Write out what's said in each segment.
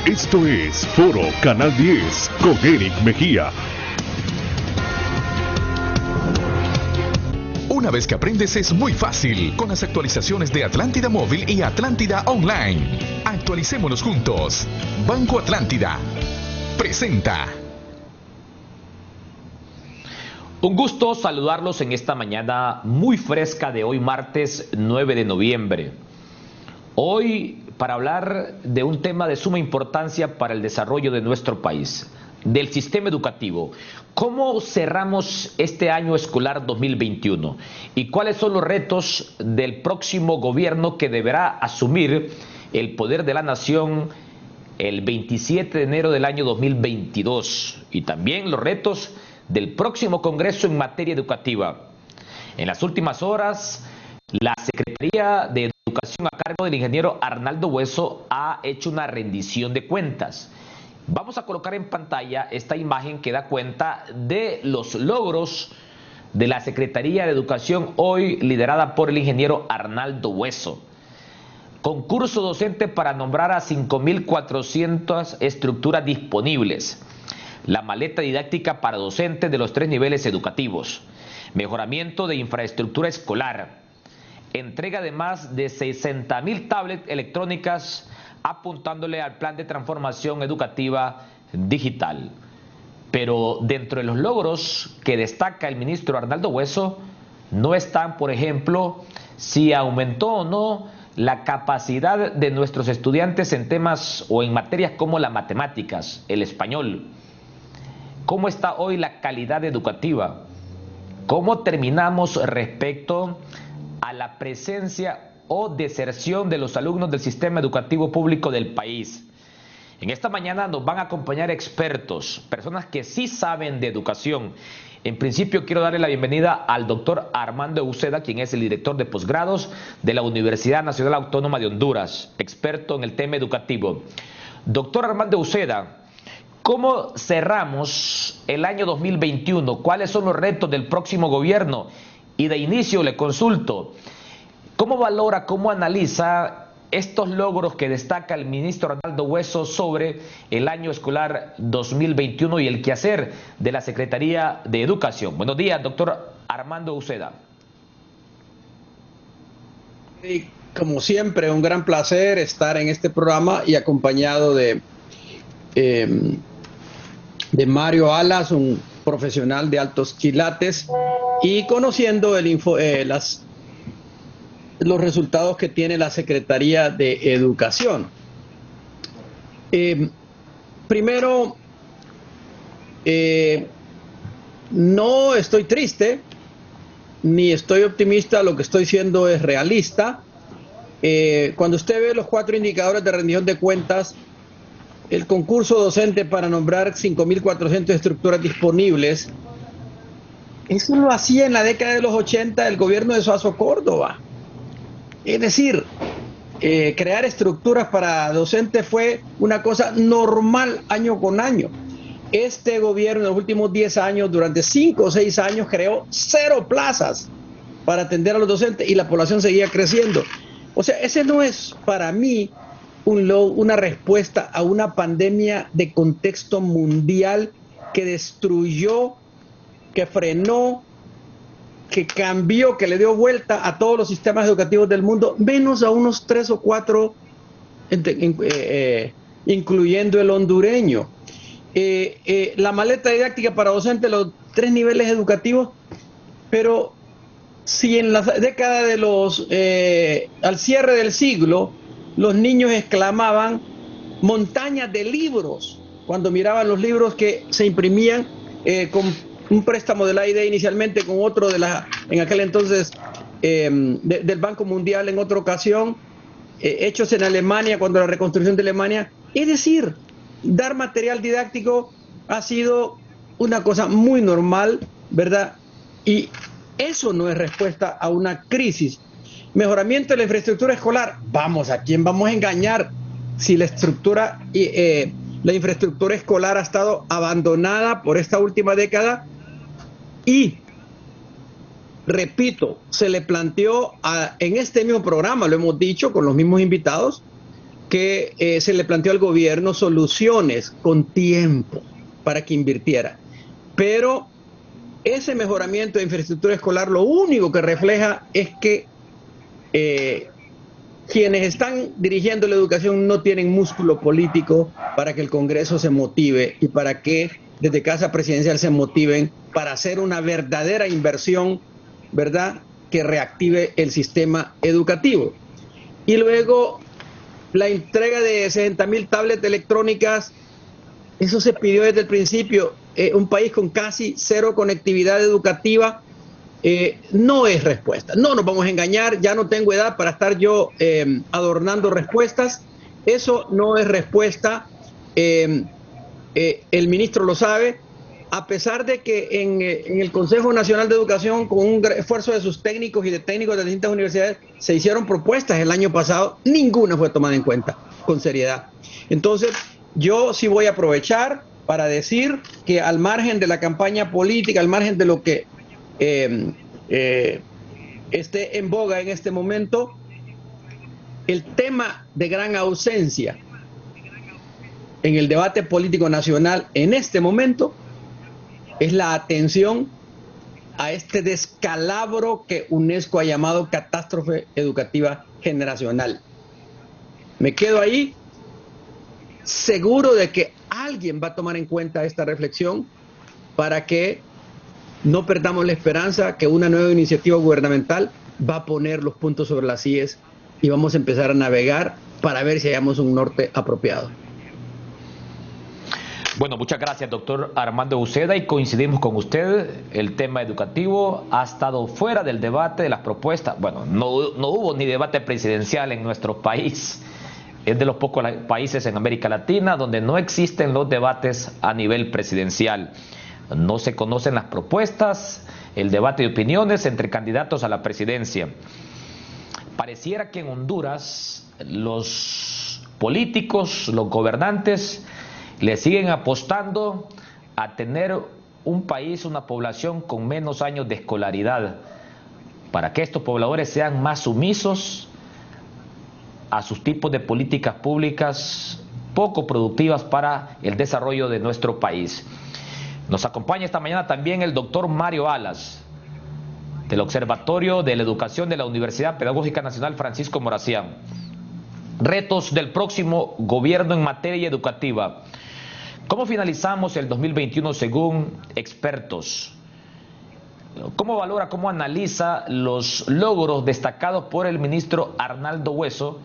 Esto es Foro Canal 10 con Eric Mejía. Una vez que aprendes es muy fácil con las actualizaciones de Atlántida Móvil y Atlántida Online. Actualicémonos juntos. Banco Atlántida presenta. Un gusto saludarlos en esta mañana muy fresca de hoy martes 9 de noviembre. Hoy para hablar de un tema de suma importancia para el desarrollo de nuestro país, del sistema educativo. ¿Cómo cerramos este año escolar 2021? ¿Y cuáles son los retos del próximo gobierno que deberá asumir el poder de la nación el 27 de enero del año 2022? Y también los retos del próximo Congreso en materia educativa. En las últimas horas, la Secretaría de Educación a cargo del ingeniero Arnaldo Hueso ha hecho una rendición de cuentas. Vamos a colocar en pantalla esta imagen que da cuenta de los logros de la Secretaría de Educación hoy liderada por el ingeniero Arnaldo Hueso. Concurso docente para nombrar a 5.400 estructuras disponibles. La maleta didáctica para docentes de los 3 niveles educativos. Mejoramiento de infraestructura escolar. Entrega de más de 60.000 tablets electrónicas apuntándole al plan de transformación educativa digital. Pero dentro de los logros que destaca el ministro Arnaldo Hueso, no están, por ejemplo, si aumentó o no la capacidad de nuestros estudiantes en temas o en materias como las matemáticas, el español. ¿Cómo está hoy la calidad educativa? ¿Cómo terminamos respecto a la presencia o deserción de los alumnos del sistema educativo público del país? En esta mañana nos van a acompañar expertos, personas que sí saben de educación. En principio quiero darle la bienvenida al doctor Armando Uceda, quien es el director de posgrados de la Universidad Nacional Autónoma de Honduras, experto en el tema educativo. Doctor Armando Uceda, ¿cómo cerramos el año 2021? ¿Cuáles son los retos del próximo gobierno? Y de inicio le consulto, ¿cómo valora, cómo analiza estos logros que destaca el ministro Arnaldo Hueso sobre el año escolar 2021 y el quehacer de la Secretaría de Educación? Buenos días, doctor Armando Uceda. Como siempre, un gran placer estar en este programa y acompañado de Mario Alas, un profesional de altos quilates, y conociendo los resultados que tiene la Secretaría de Educación. Primero, no estoy triste, ni estoy optimista, lo que estoy siendo es realista. Cuando usted ve los 4 indicadores de rendición de cuentas, el concurso docente para nombrar 5.400 estructuras disponibles, eso lo hacía en la década de los 80 el gobierno de Suazo Córdoba. Es decir, crear estructuras para docentes fue una cosa normal año con año. Este gobierno en los últimos 10 años, durante 5 o 6 años, creó 0 plazas para atender a los docentes y la población seguía creciendo. O sea, ese no es para mí una respuesta a una pandemia de contexto mundial que destruyó, que frenó, que cambió, que le dio vuelta a todos los sistemas educativos del mundo, menos a unos 3 o 4, incluyendo el hondureño. La maleta didáctica para docentes, los 3 niveles educativos, pero si en la década de al cierre del siglo, los niños exclamaban montañas de libros cuando miraban los libros que se imprimían con un préstamo de la AID inicialmente, con otro en aquel entonces del Banco Mundial en otra ocasión, hechos en Alemania cuando la reconstrucción de Alemania. Es decir, dar material didáctico ha sido una cosa muy normal, ¿verdad? Y eso no es respuesta a una crisis. Mejoramiento de la infraestructura escolar. Vamos, ¿a quién vamos a engañar? Si la infraestructura escolar ha estado abandonada por esta última década y, repito, se le planteó en este mismo programa, lo hemos dicho con los mismos invitados, que se le planteó al gobierno soluciones con tiempo para que invirtiera. Pero ese mejoramiento de infraestructura escolar lo único que refleja es que quienes están dirigiendo la educación no tienen músculo político para que el Congreso se motive y para que desde Casa Presidencial se motiven para hacer una verdadera inversión, ¿verdad?, que reactive el sistema educativo. Y luego la entrega de 60.000 tablets electrónicas, eso se pidió desde el principio. Un país con casi cero conectividad educativa no es respuesta. No nos vamos a engañar, ya no tengo edad para estar yo adornando respuestas. Eso no es respuesta. El ministro lo sabe, a pesar de que en el Consejo Nacional de Educación, con un esfuerzo de sus técnicos y de técnicos de distintas universidades, se hicieron propuestas el año pasado, ninguna fue tomada en cuenta con seriedad. Entonces, yo sí voy a aprovechar para decir que al margen de la campaña política, al margen de lo que esté en boga en este momento, el tema de gran ausencia en el debate político nacional en este momento es la atención a este descalabro que UNESCO ha llamado catástrofe educativa generacional. Me quedo ahí, seguro de que alguien va a tomar en cuenta esta reflexión para que no perdamos la esperanza que una nueva iniciativa gubernamental va a poner los puntos sobre las íes y vamos a empezar a navegar para ver si hallamos un norte apropiado. Bueno, muchas gracias, doctor Armando Uceda, y coincidimos con usted. El tema educativo ha estado fuera del debate de las propuestas. Bueno, no hubo ni debate presidencial en nuestro país. Es de los pocos países en América Latina donde no existen los debates a nivel presidencial. No se conocen las propuestas, el debate de opiniones entre candidatos a la presidencia. Pareciera que en Honduras los políticos, los gobernantes, le siguen apostando a tener un país, una población con menos años de escolaridad, para que estos pobladores sean más sumisos a sus tipos de políticas públicas poco productivas para el desarrollo de nuestro país. Nos acompaña esta mañana también el doctor Mario Alas, del Observatorio de la Educación de la Universidad Pedagógica Nacional Francisco Morazián. Retos del próximo gobierno en materia educativa. ¿Cómo finalizamos el 2021 según expertos? ¿Cómo valora, cómo analiza los logros destacados por el ministro Arnaldo Hueso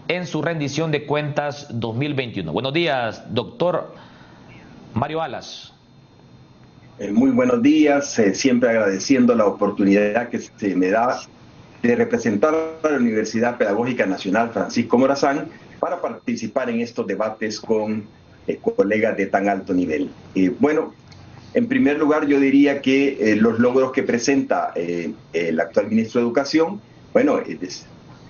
en su rendición de cuentas 2021? Buenos días, doctor Mario Alas. Muy buenos días, siempre agradeciendo la oportunidad que se me da de representar a la Universidad Pedagógica Nacional Francisco Morazán para participar en estos debates con colegas de tan alto nivel. Bueno, en primer lugar yo diría que los logros que presenta el actual ministro de Educación, bueno,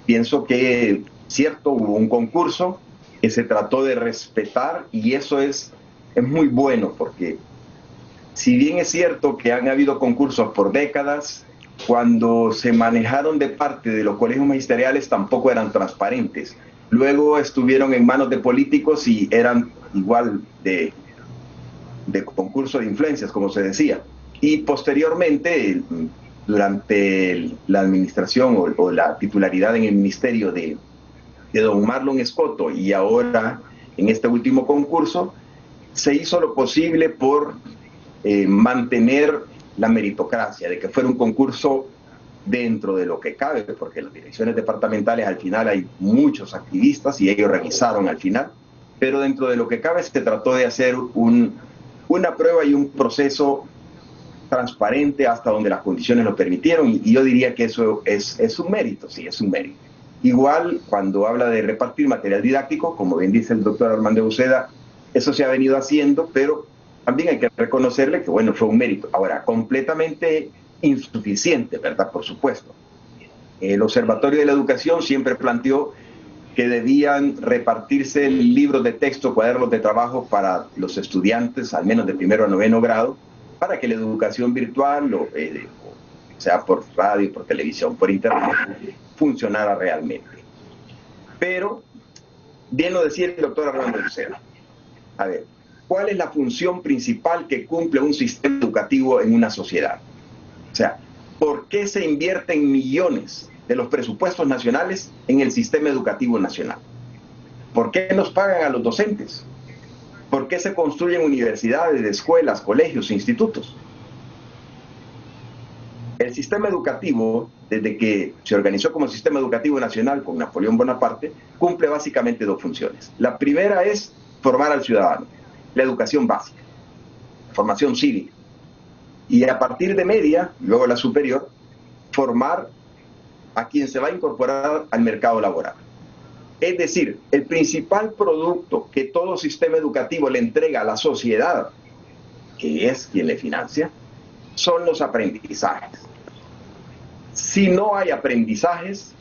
pienso que cierto, hubo un concurso que se trató de respetar y eso es muy bueno porque si bien es cierto que han habido concursos por décadas, cuando se manejaron de parte de los colegios magisteriales tampoco eran transparentes. Luego estuvieron en manos de políticos y eran igual de concurso de influencias, como se decía. Y posteriormente, durante la administración o la titularidad en el ministerio de don Marlon Escoto y ahora en este último concurso, se hizo lo posible por mantener la meritocracia, de que fuera un concurso dentro de lo que cabe, porque en las direcciones departamentales al final hay muchos activistas y ellos revisaron al final, pero dentro de lo que cabe se trató de hacer una prueba y un proceso transparente hasta donde las condiciones lo permitieron y yo diría que eso es un mérito, sí, es un mérito. Igual cuando habla de repartir material didáctico, como bien dice el doctor Armando Uceda, eso se ha venido haciendo, pero también hay que reconocerle que, bueno, fue un mérito. Ahora, completamente insuficiente, ¿verdad? Por supuesto. El Observatorio de la Educación siempre planteó que debían repartirse libros de texto, cuadernos de trabajo para los estudiantes, al menos de primero a noveno grado, para que la educación virtual, o sea por radio, por televisión, por internet, funcionara realmente. Pero Bien lo decía el doctor Armando Uceda. A ver, ¿cuál es la función principal que cumple un sistema educativo en una sociedad? O sea, ¿por qué se invierten millones de los presupuestos nacionales en el sistema educativo nacional? ¿Por qué nos pagan a los docentes? ¿Por qué se construyen universidades, escuelas, colegios, institutos? El sistema educativo, desde que se organizó como sistema educativo nacional con Napoleón Bonaparte, cumple básicamente dos funciones. La primera es formar al ciudadano, la educación básica, formación cívica. Y a partir de media, luego la superior, formar a quien se va a incorporar al mercado laboral. Es decir, el principal producto que todo sistema educativo le entrega a la sociedad, que es quien le financia, son los aprendizajes. Si no hay aprendizajes,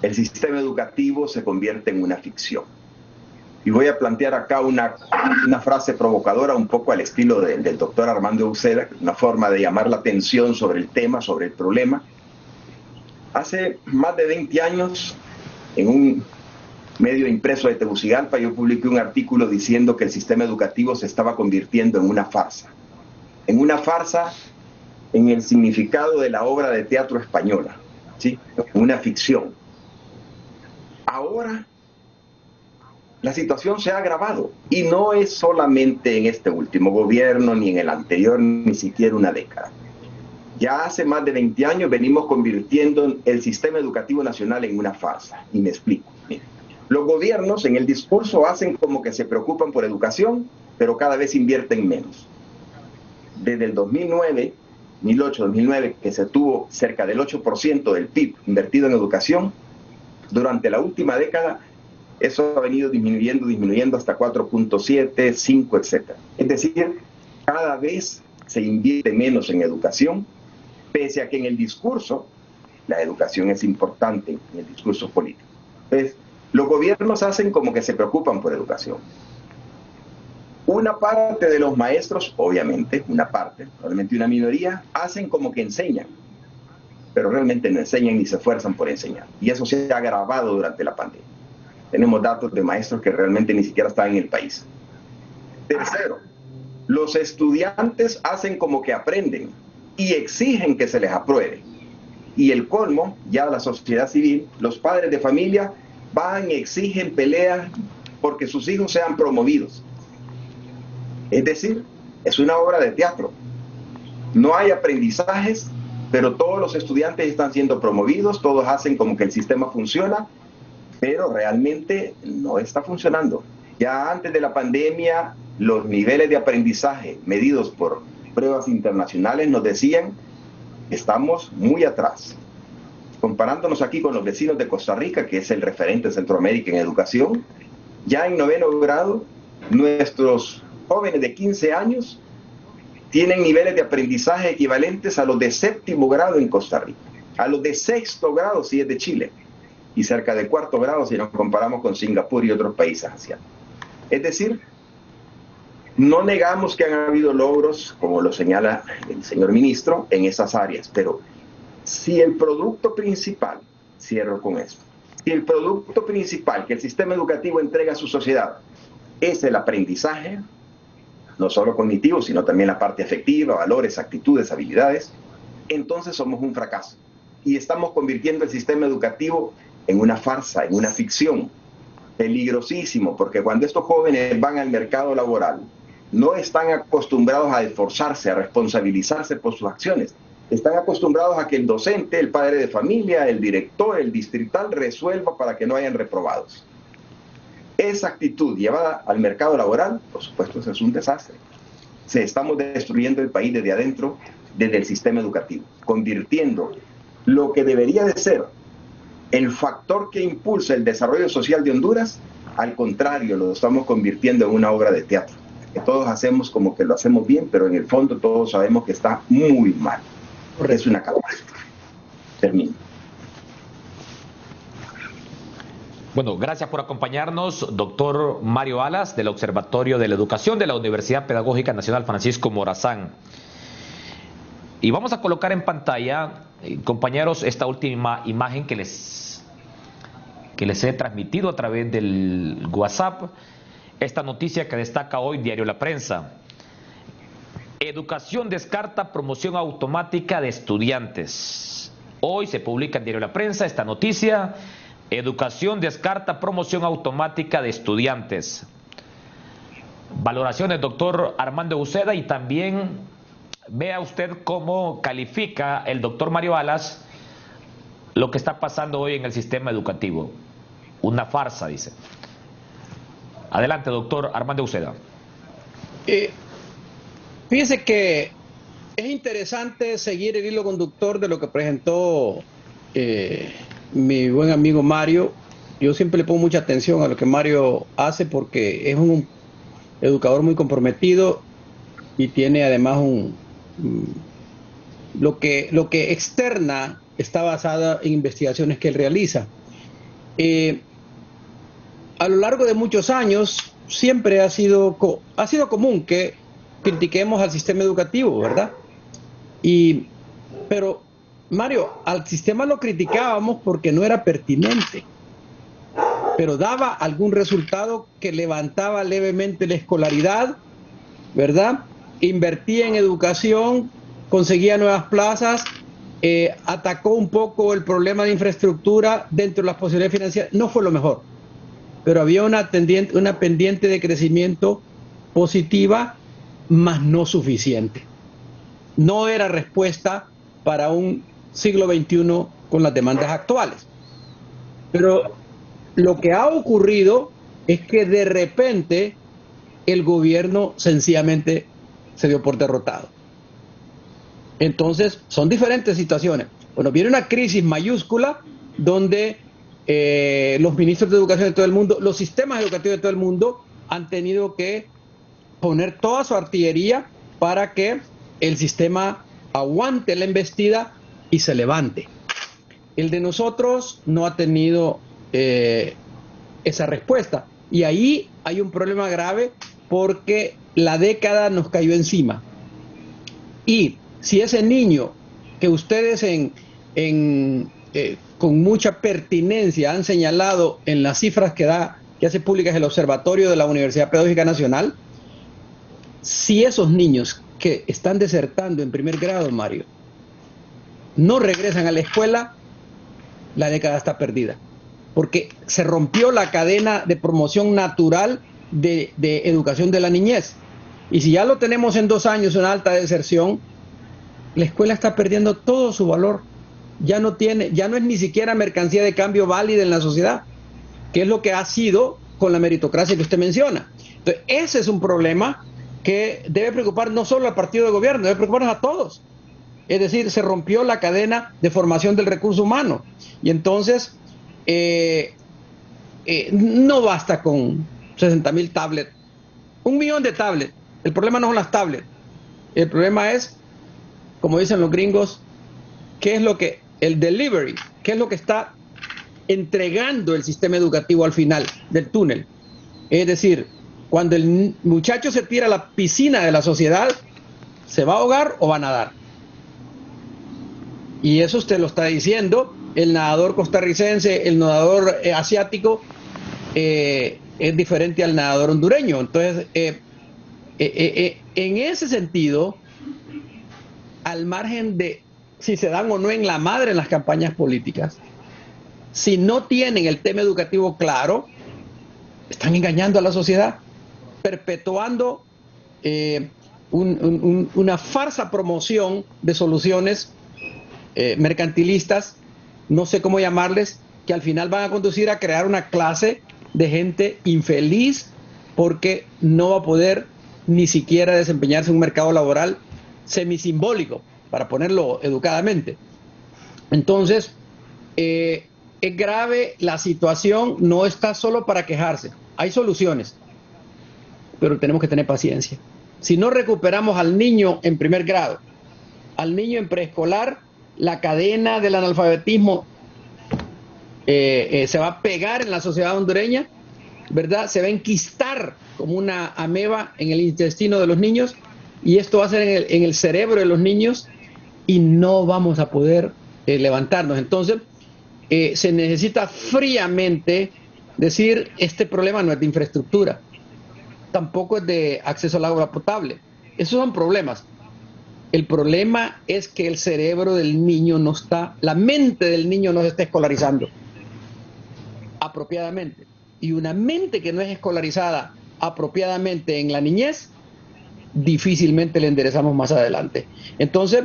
el sistema educativo se convierte en una ficción. Y voy a plantear acá una frase provocadora, un poco al estilo del doctor Armando Uceda, una forma de llamar la atención sobre el tema, sobre el problema. Hace más de 20 años, en un medio impreso de Tegucigalpa, yo publiqué un artículo diciendo que el sistema educativo se estaba convirtiendo en una farsa. En una farsa en el significado de la obra de teatro española, ¿sí? Una ficción. Ahora la situación se ha agravado y no es solamente en este último gobierno, ni en el anterior, ni siquiera una década. Ya hace más de 20 años venimos convirtiendo el sistema educativo nacional en una farsa. Y me explico. Miren, los gobiernos en el discurso hacen como que se preocupan por educación, pero cada vez invierten menos. Desde el 2008-2009, que se tuvo cerca del 8% del PIB invertido en educación, durante la última década eso ha venido disminuyendo hasta 4.7, 5, etc. Es decir, cada vez se invierte menos en educación, pese a que en el discurso la educación es importante, en el discurso político. Entonces, los gobiernos hacen como que se preocupan por educación. Una parte de los maestros, obviamente, una parte, probablemente una minoría, hacen como que enseñan, pero realmente no enseñan ni se esfuerzan por enseñar. Y eso se ha agravado durante la pandemia. Tenemos datos de maestros que realmente ni siquiera están en el país. Tercero, los estudiantes hacen como que aprenden y exigen que se les apruebe. Y el colmo, ya la sociedad civil, los padres de familia van y exigen, pelean porque sus hijos sean promovidos. Es decir, es una obra de teatro. No hay aprendizajes, pero todos los estudiantes están siendo promovidos, todos hacen como que el sistema funciona, pero realmente no está funcionando. Ya antes de la pandemia, los niveles de aprendizaje medidos por pruebas internacionales nos decían que estamos muy atrás. Comparándonos aquí con los vecinos de Costa Rica, que es el referente de Centroamérica en educación, ya en 9º grado, nuestros jóvenes de 15 años tienen niveles de aprendizaje equivalentes a los de 7º grado en Costa Rica, a los de 6º grado si es de Chile, y cerca de 4º grado si nos comparamos con Singapur y otros países asiáticos. Es decir, no negamos que han habido logros, como lo señala el señor ministro, en esas áreas, pero si el producto principal, cierro con esto, si el producto principal que el sistema educativo entrega a su sociedad es el aprendizaje, no solo cognitivo, sino también la parte afectiva, valores, actitudes, habilidades, entonces somos un fracaso. Y estamos convirtiendo el sistema educativo en una farsa, en una ficción. Peligrosísimo, porque cuando estos jóvenes van al mercado laboral, no están acostumbrados a esforzarse, a responsabilizarse por sus acciones. Están acostumbrados a que el docente, el padre de familia, el director, el distrital resuelva para que no hayan reprobados. Esa actitud llevada al mercado laboral, por supuesto, es un desastre. Estamos destruyendo el país desde adentro, desde el sistema educativo, convirtiendo lo que debería de ser el factor que impulsa el desarrollo social de Honduras, al contrario, lo estamos convirtiendo en una obra de teatro, que todos hacemos como que lo hacemos bien, pero en el fondo todos sabemos que está muy mal. Es una catástrofe. Termino. Bueno, gracias por acompañarnos, doctor Mario Alas, del Observatorio de la Educación de la Universidad Pedagógica Nacional Francisco Morazán. Y vamos a colocar en pantalla, compañeros, esta última imagen que les que les he transmitido a través del WhatsApp esta noticia que destaca hoy Diario La Prensa. Educación descarta promoción automática de estudiantes. Hoy se publica en Diario La Prensa esta noticia. Educación descarta promoción automática de estudiantes. Valoraciones, doctor Armando Uceda, y también vea usted cómo califica el doctor Mario Alas lo que está pasando hoy en el sistema educativo. Una farsa, dice. Adelante, doctor Armando Uceda. Fíjese que es interesante seguir el hilo conductor de lo que presentó mi buen amigo Mario. Yo siempre le pongo mucha atención a lo que Mario hace porque es un educador muy comprometido y tiene además lo que externa está basada en investigaciones que él realiza. A lo largo de muchos años siempre ha sido común que critiquemos al sistema educativo, ¿verdad? Pero, Mario, al sistema lo criticábamos porque no era pertinente, pero daba algún resultado que levantaba levemente la escolaridad, ¿verdad? Invertía en educación, conseguía nuevas plazas, atacó un poco el problema de infraestructura dentro de las posibilidades financieras. No fue lo mejor, pero había una pendiente de crecimiento positiva, mas no suficiente. No era respuesta para un siglo XXI con las demandas actuales. Pero lo que ha ocurrido es que de repente el gobierno sencillamente se dio por derrotado. Entonces, son diferentes situaciones. Bueno, viene una crisis mayúscula donde los ministros de educación de todo el mundo, los sistemas educativos de todo el mundo han tenido que poner toda su artillería para que el sistema aguante la embestida y se levante. El de nosotros no ha tenido esa respuesta. Y ahí hay un problema grave porque la década nos cayó encima. Y si ese niño que ustedes con mucha pertinencia han señalado en las cifras que hace públicas el Observatorio de la Universidad Pedagógica Nacional, si esos niños que están desertando en primer grado, Mario, no regresan a la escuela, la década está perdida. Porque se rompió la cadena de promoción natural de educación de la niñez. Y si ya lo tenemos en 2 años, una alta deserción, la escuela está perdiendo todo su valor. Ya no es ni siquiera mercancía de cambio válida en la sociedad, que es lo que ha sido con la meritocracia que usted menciona. Entonces, ese es un problema que debe preocupar no solo al partido de gobierno, debe preocuparnos a todos. Es decir, se rompió la cadena de formación del recurso humano. Y entonces, no basta con 60,000 tablets, 1 millón de tablets. El problema no son las tablets. El problema es, como dicen los gringos, qué es lo que, el delivery, qué es lo que está entregando el sistema educativo al final del túnel. Es decir, cuando el muchacho se tira a la piscina de la sociedad, ¿se va a ahogar o va a nadar? Y eso usted lo está diciendo, el nadador costarricense, el nadador asiático es diferente al nadador hondureño. Entonces, en ese sentido, al margen de si se dan o no en la madre en las campañas políticas, si no tienen el tema educativo claro, están engañando a la sociedad, perpetuando una falsa promoción de soluciones mercantilistas, no sé cómo llamarles, que al final van a conducir a crear una clase de gente infeliz porque no va a poder ni siquiera desempeñarse en un mercado laboral semisimbólico, para ponerlo educadamente. Entonces, es grave la situación, no está solo para quejarse, hay soluciones, pero tenemos que tener paciencia. Si no recuperamos al niño en primer grado, al niño en preescolar, la cadena del analfabetismo se va a pegar en la sociedad hondureña, ¿verdad? Se va a enquistar como una ameba en el intestino de los niños, y esto va a ser en el cerebro de los niños, y no vamos a poder levantarnos. Entonces, se necesita fríamente decir, este problema no es de infraestructura, tampoco es de acceso al agua potable. Esos son problemas. El problema es que el cerebro del niño no está, la mente del niño no se está escolarizando apropiadamente. Y una mente que no es escolarizada apropiadamente en la niñez, difícilmente le enderezamos más adelante. Entonces,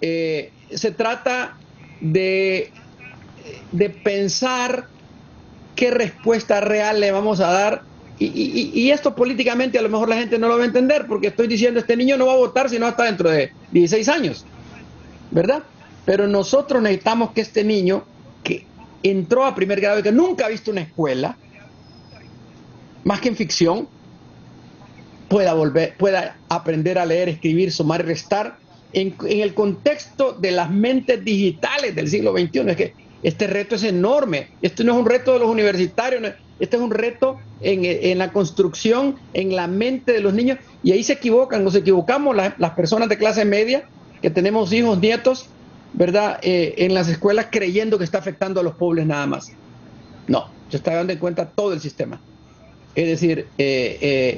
se trata de pensar qué respuesta real le vamos a dar. Y esto políticamente a lo mejor la gente no lo va a entender, porque estoy diciendo, este niño no va a votar sino hasta dentro de 16 años, ¿verdad? Pero nosotros necesitamos que este niño que entró a primer grado y que nunca ha visto una escuela, más que en ficción, pueda aprender a leer, escribir, sumar y restar en el contexto de las mentes digitales del siglo XXI. Es que este reto es enorme. Este no es un reto de los universitarios, este es un reto en la construcción, en la mente de los niños. Y ahí se equivocan, nos equivocamos las personas de clase media que tenemos hijos, nietos, ¿verdad? En las escuelas, creyendo que está afectando a los pobres nada más. No, se está dando en cuenta todo el sistema. Es decir,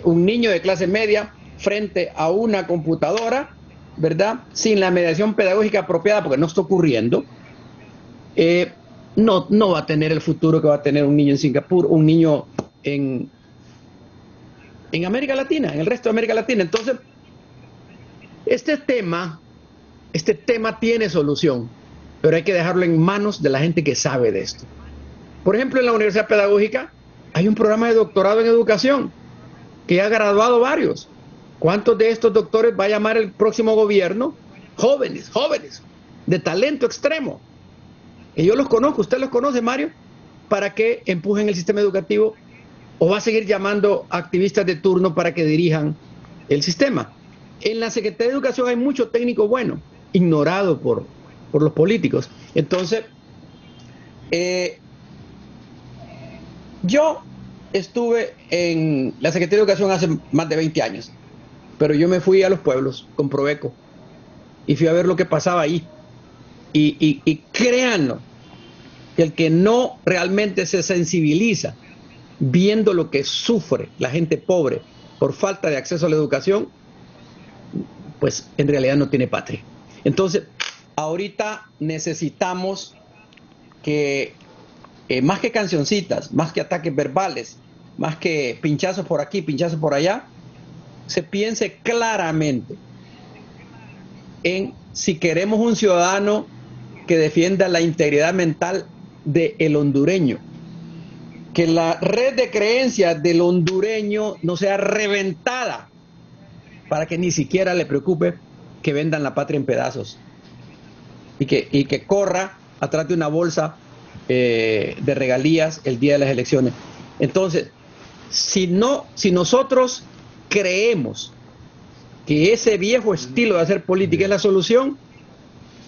un niño de clase media frente a una computadora, ¿verdad? Sin la mediación pedagógica apropiada, porque no está ocurriendo, no va a tener el futuro que va a tener un niño en Singapur, un niño en América Latina, en el resto de América Latina. Entonces, este tema tiene solución, pero hay que dejarlo en manos de la gente que sabe de esto. Por ejemplo, en la Universidad Pedagógica hay un programa de doctorado en educación que ha graduado varios. ¿Cuántos de estos doctores va a llamar el próximo gobierno? Jóvenes, de talento extremo. Y yo los conozco, usted los conoce, Mario, para que empujen el sistema educativo, o va a seguir llamando activistas de turno para que dirijan el sistema. En la Secretaría de Educación hay mucho técnico bueno, ignorado por los políticos. Entonces, yo estuve en la Secretaría de Educación hace más de 20 años, pero yo me fui a los pueblos con Proveco y fui a ver lo que pasaba ahí. Y créanlo, que el que no realmente se sensibiliza viendo lo que sufre la gente pobre por falta de acceso a la educación, pues en realidad no tiene patria. Entonces, ahorita necesitamos que, más que cancioncitas, más que ataques verbales, más que pinchazos por aquí, pinchazos por allá, se piense claramente en si queremos un ciudadano que defienda la integridad mental del hondureño, que la red de creencias del hondureño no sea reventada para que ni siquiera le preocupe que vendan la patria en pedazos y que corra atrás de una bolsa de regalías el día de las elecciones. Entonces, si nosotros creemos que ese viejo estilo de hacer política es la solución,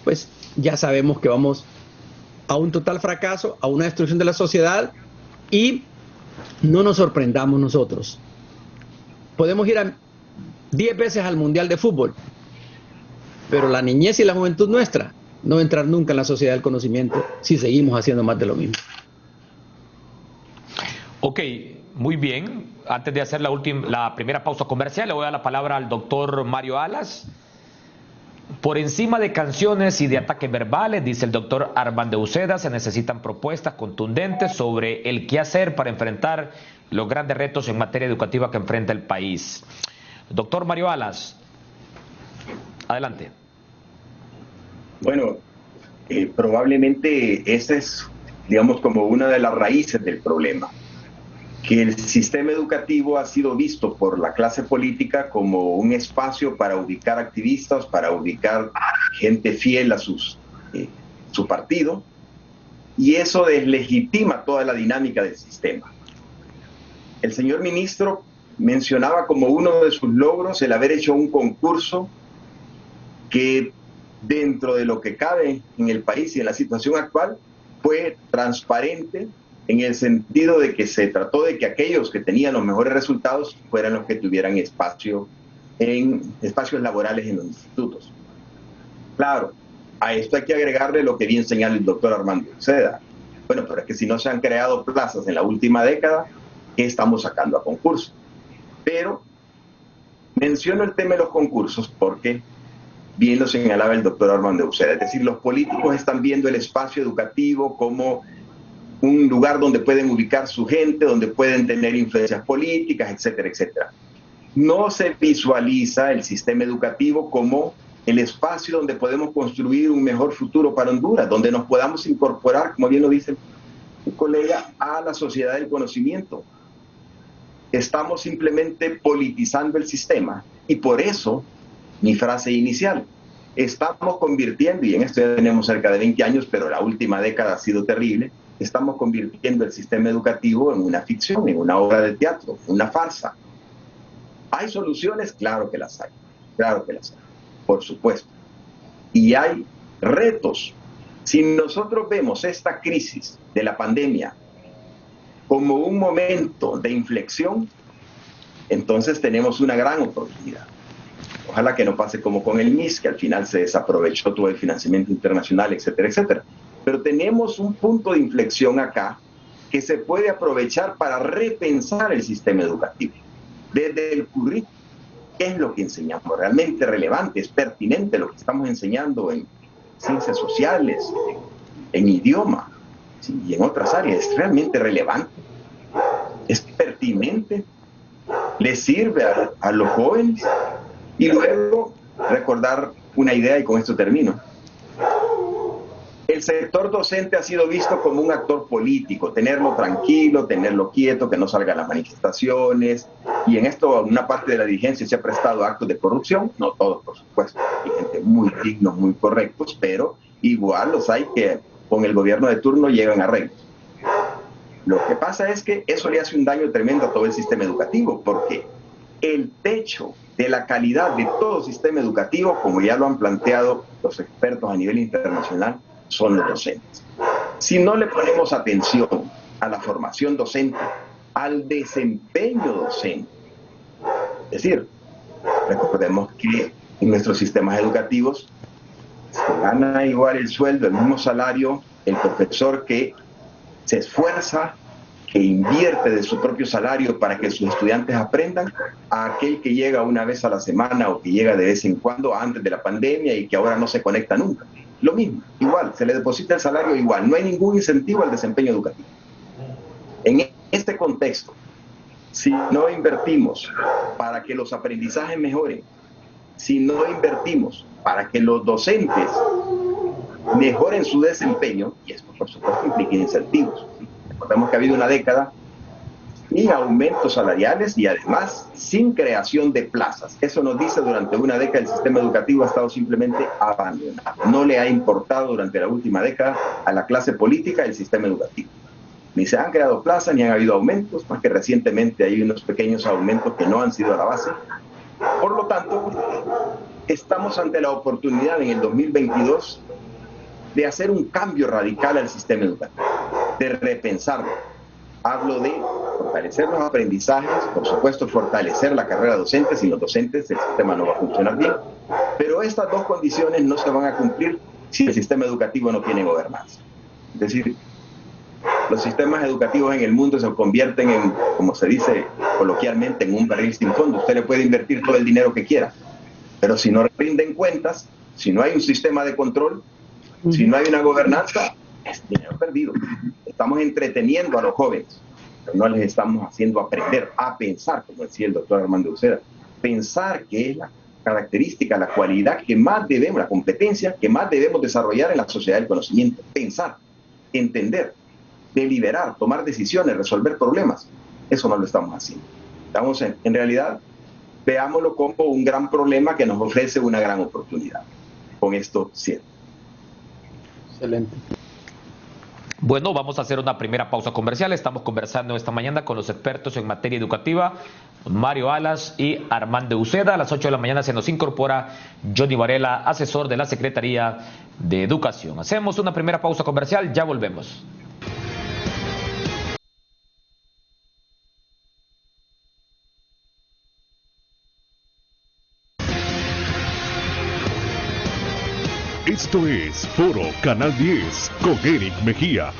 pues ya sabemos que vamos a un total fracaso, a una destrucción de la sociedad, y no nos sorprendamos nosotros. Podemos ir 10 veces al Mundial de Fútbol, pero la niñez y la juventud nuestra no va a entrar nunca en la sociedad del conocimiento si seguimos haciendo más de lo mismo. Ok, muy bien. Antes de hacer la primera pausa comercial, le voy a dar la palabra al doctor Mario Alas. Por encima de canciones y de ataques verbales, dice el doctor Armando Uceda, se necesitan propuestas contundentes sobre el qué hacer para enfrentar los grandes retos en materia educativa que enfrenta el país. Doctor Mario Alas, adelante. Bueno, probablemente esa es, digamos, como una de las raíces del problema, que el sistema educativo ha sido visto por la clase política como un espacio para ubicar activistas, para ubicar gente fiel a su partido, y eso deslegitima toda la dinámica del sistema. El señor ministro mencionaba como uno de sus logros el haber hecho un concurso que, dentro de lo que cabe en el país y en la situación actual, fue transparente, en el sentido de que se trató de que aquellos que tenían los mejores resultados fueran los que tuvieran espacios laborales en los institutos. Claro, a esto hay que agregarle lo que bien señala el doctor Armando Uceda. Bueno, pero es que si no se han creado plazas en la última década, ¿qué estamos sacando a concurso? Pero menciono el tema de los concursos porque bien lo señalaba el doctor Armando Uceda, es decir, los políticos están viendo el espacio educativo como un lugar donde pueden ubicar su gente, donde pueden tener influencias políticas, etcétera, etcétera. No se visualiza el sistema educativo como el espacio donde podemos construir un mejor futuro para Honduras, donde nos podamos incorporar, como bien lo dice el colega, a la sociedad del conocimiento. Estamos simplemente politizando el sistema y por eso mi frase inicial, estamos convirtiendo, y en esto ya tenemos cerca de 20 años, pero la última década ha sido terrible, estamos convirtiendo el sistema educativo en una ficción, en una obra de teatro, una farsa. ¿Hay soluciones? Claro que las hay, por supuesto. Y hay retos. Si nosotros vemos esta crisis de la pandemia como un momento de inflexión, entonces tenemos una gran oportunidad. Ojalá que no pase como con el MIS, que al final se desaprovechó todo el financiamiento internacional, etcétera, etcétera. Pero tenemos un punto de inflexión acá que se puede aprovechar para repensar el sistema educativo. Desde el currículo, ¿qué es lo que enseñamos? ¿Realmente relevante? ¿Es pertinente lo que estamos enseñando en ciencias sociales, en idioma, ¿sí? Y en otras áreas? ¿Es realmente relevante? ¿Es pertinente? ¿Le sirve a los jóvenes? Y luego recordar una idea, y con esto termino. El sector docente ha sido visto como un actor político, tenerlo tranquilo, tenerlo quieto, que no salgan las manifestaciones, y en esto una parte de la dirigencia se ha prestado a actos de corrupción, no todos por supuesto, hay gente muy dignos, muy correctos, pero igual los hay que con el gobierno de turno llegan a arreglos. Lo que pasa es que eso le hace un daño tremendo a todo el sistema educativo, porque el techo de la calidad de todo sistema educativo, como ya lo han planteado los expertos a nivel internacional, son los docentes. Si no le ponemos atención a la formación docente, al desempeño docente, es decir, recordemos que en nuestros sistemas educativos se gana igual el sueldo, el mismo salario, el profesor que se esfuerza, que invierte de su propio salario para que sus estudiantes aprendan, a aquel que llega una vez a la semana o que llega de vez en cuando antes de la pandemia y que ahora no se conecta nunca. Lo mismo, igual, se le deposita el salario igual, no hay ningún incentivo al desempeño educativo. En este contexto, si no invertimos para que los aprendizajes mejoren, si no invertimos para que los docentes mejoren su desempeño, y esto por supuesto implica incentivos. Recordemos que ha habido una década sin aumentos salariales y además sin creación de plazas. Eso nos dice durante una década el sistema educativo ha estado simplemente abandonado. No le ha importado durante la última década a la clase política el sistema educativo. Ni se han creado plazas, ni han habido aumentos, más que recientemente hay unos pequeños aumentos que no han sido a la base. Por lo tanto, estamos ante la oportunidad en el 2022 de hacer un cambio radical al sistema educativo, de repensarlo. Hablo de fortalecer los aprendizajes, por supuesto fortalecer la carrera docente. Sin los docentes el sistema no va a funcionar bien, pero estas dos condiciones no se van a cumplir si el sistema educativo no tiene gobernanza. Es decir, los sistemas educativos en el mundo se convierten en, como se dice coloquialmente, en un barril sin fondo. Usted le puede invertir todo el dinero que quiera, pero si no rinden cuentas, si no hay un sistema de control, si no hay una gobernanza, es dinero perdido. Estamos entreteniendo a los jóvenes, pero no les estamos haciendo aprender a pensar, como decía el doctor Armando Uceda. Pensar, que es la característica, la cualidad que más debemos, la competencia que más debemos desarrollar en la sociedad del conocimiento. Pensar, entender, deliberar, tomar decisiones, resolver problemas. Eso no lo estamos haciendo. Estamos en realidad, veámoslo como un gran problema que nos ofrece una gran oportunidad. Con esto cierro. Excelente. Bueno, vamos a hacer una primera pausa comercial. Estamos conversando esta mañana con los expertos en materia educativa, Mario Alas y Armando Uceda. A las 8 de la mañana se nos incorpora Johnny Varela, asesor de la Secretaría de Educación. Hacemos una primera pausa comercial, ya volvemos. Esto es Foro Canal 10 con Eric Mejía.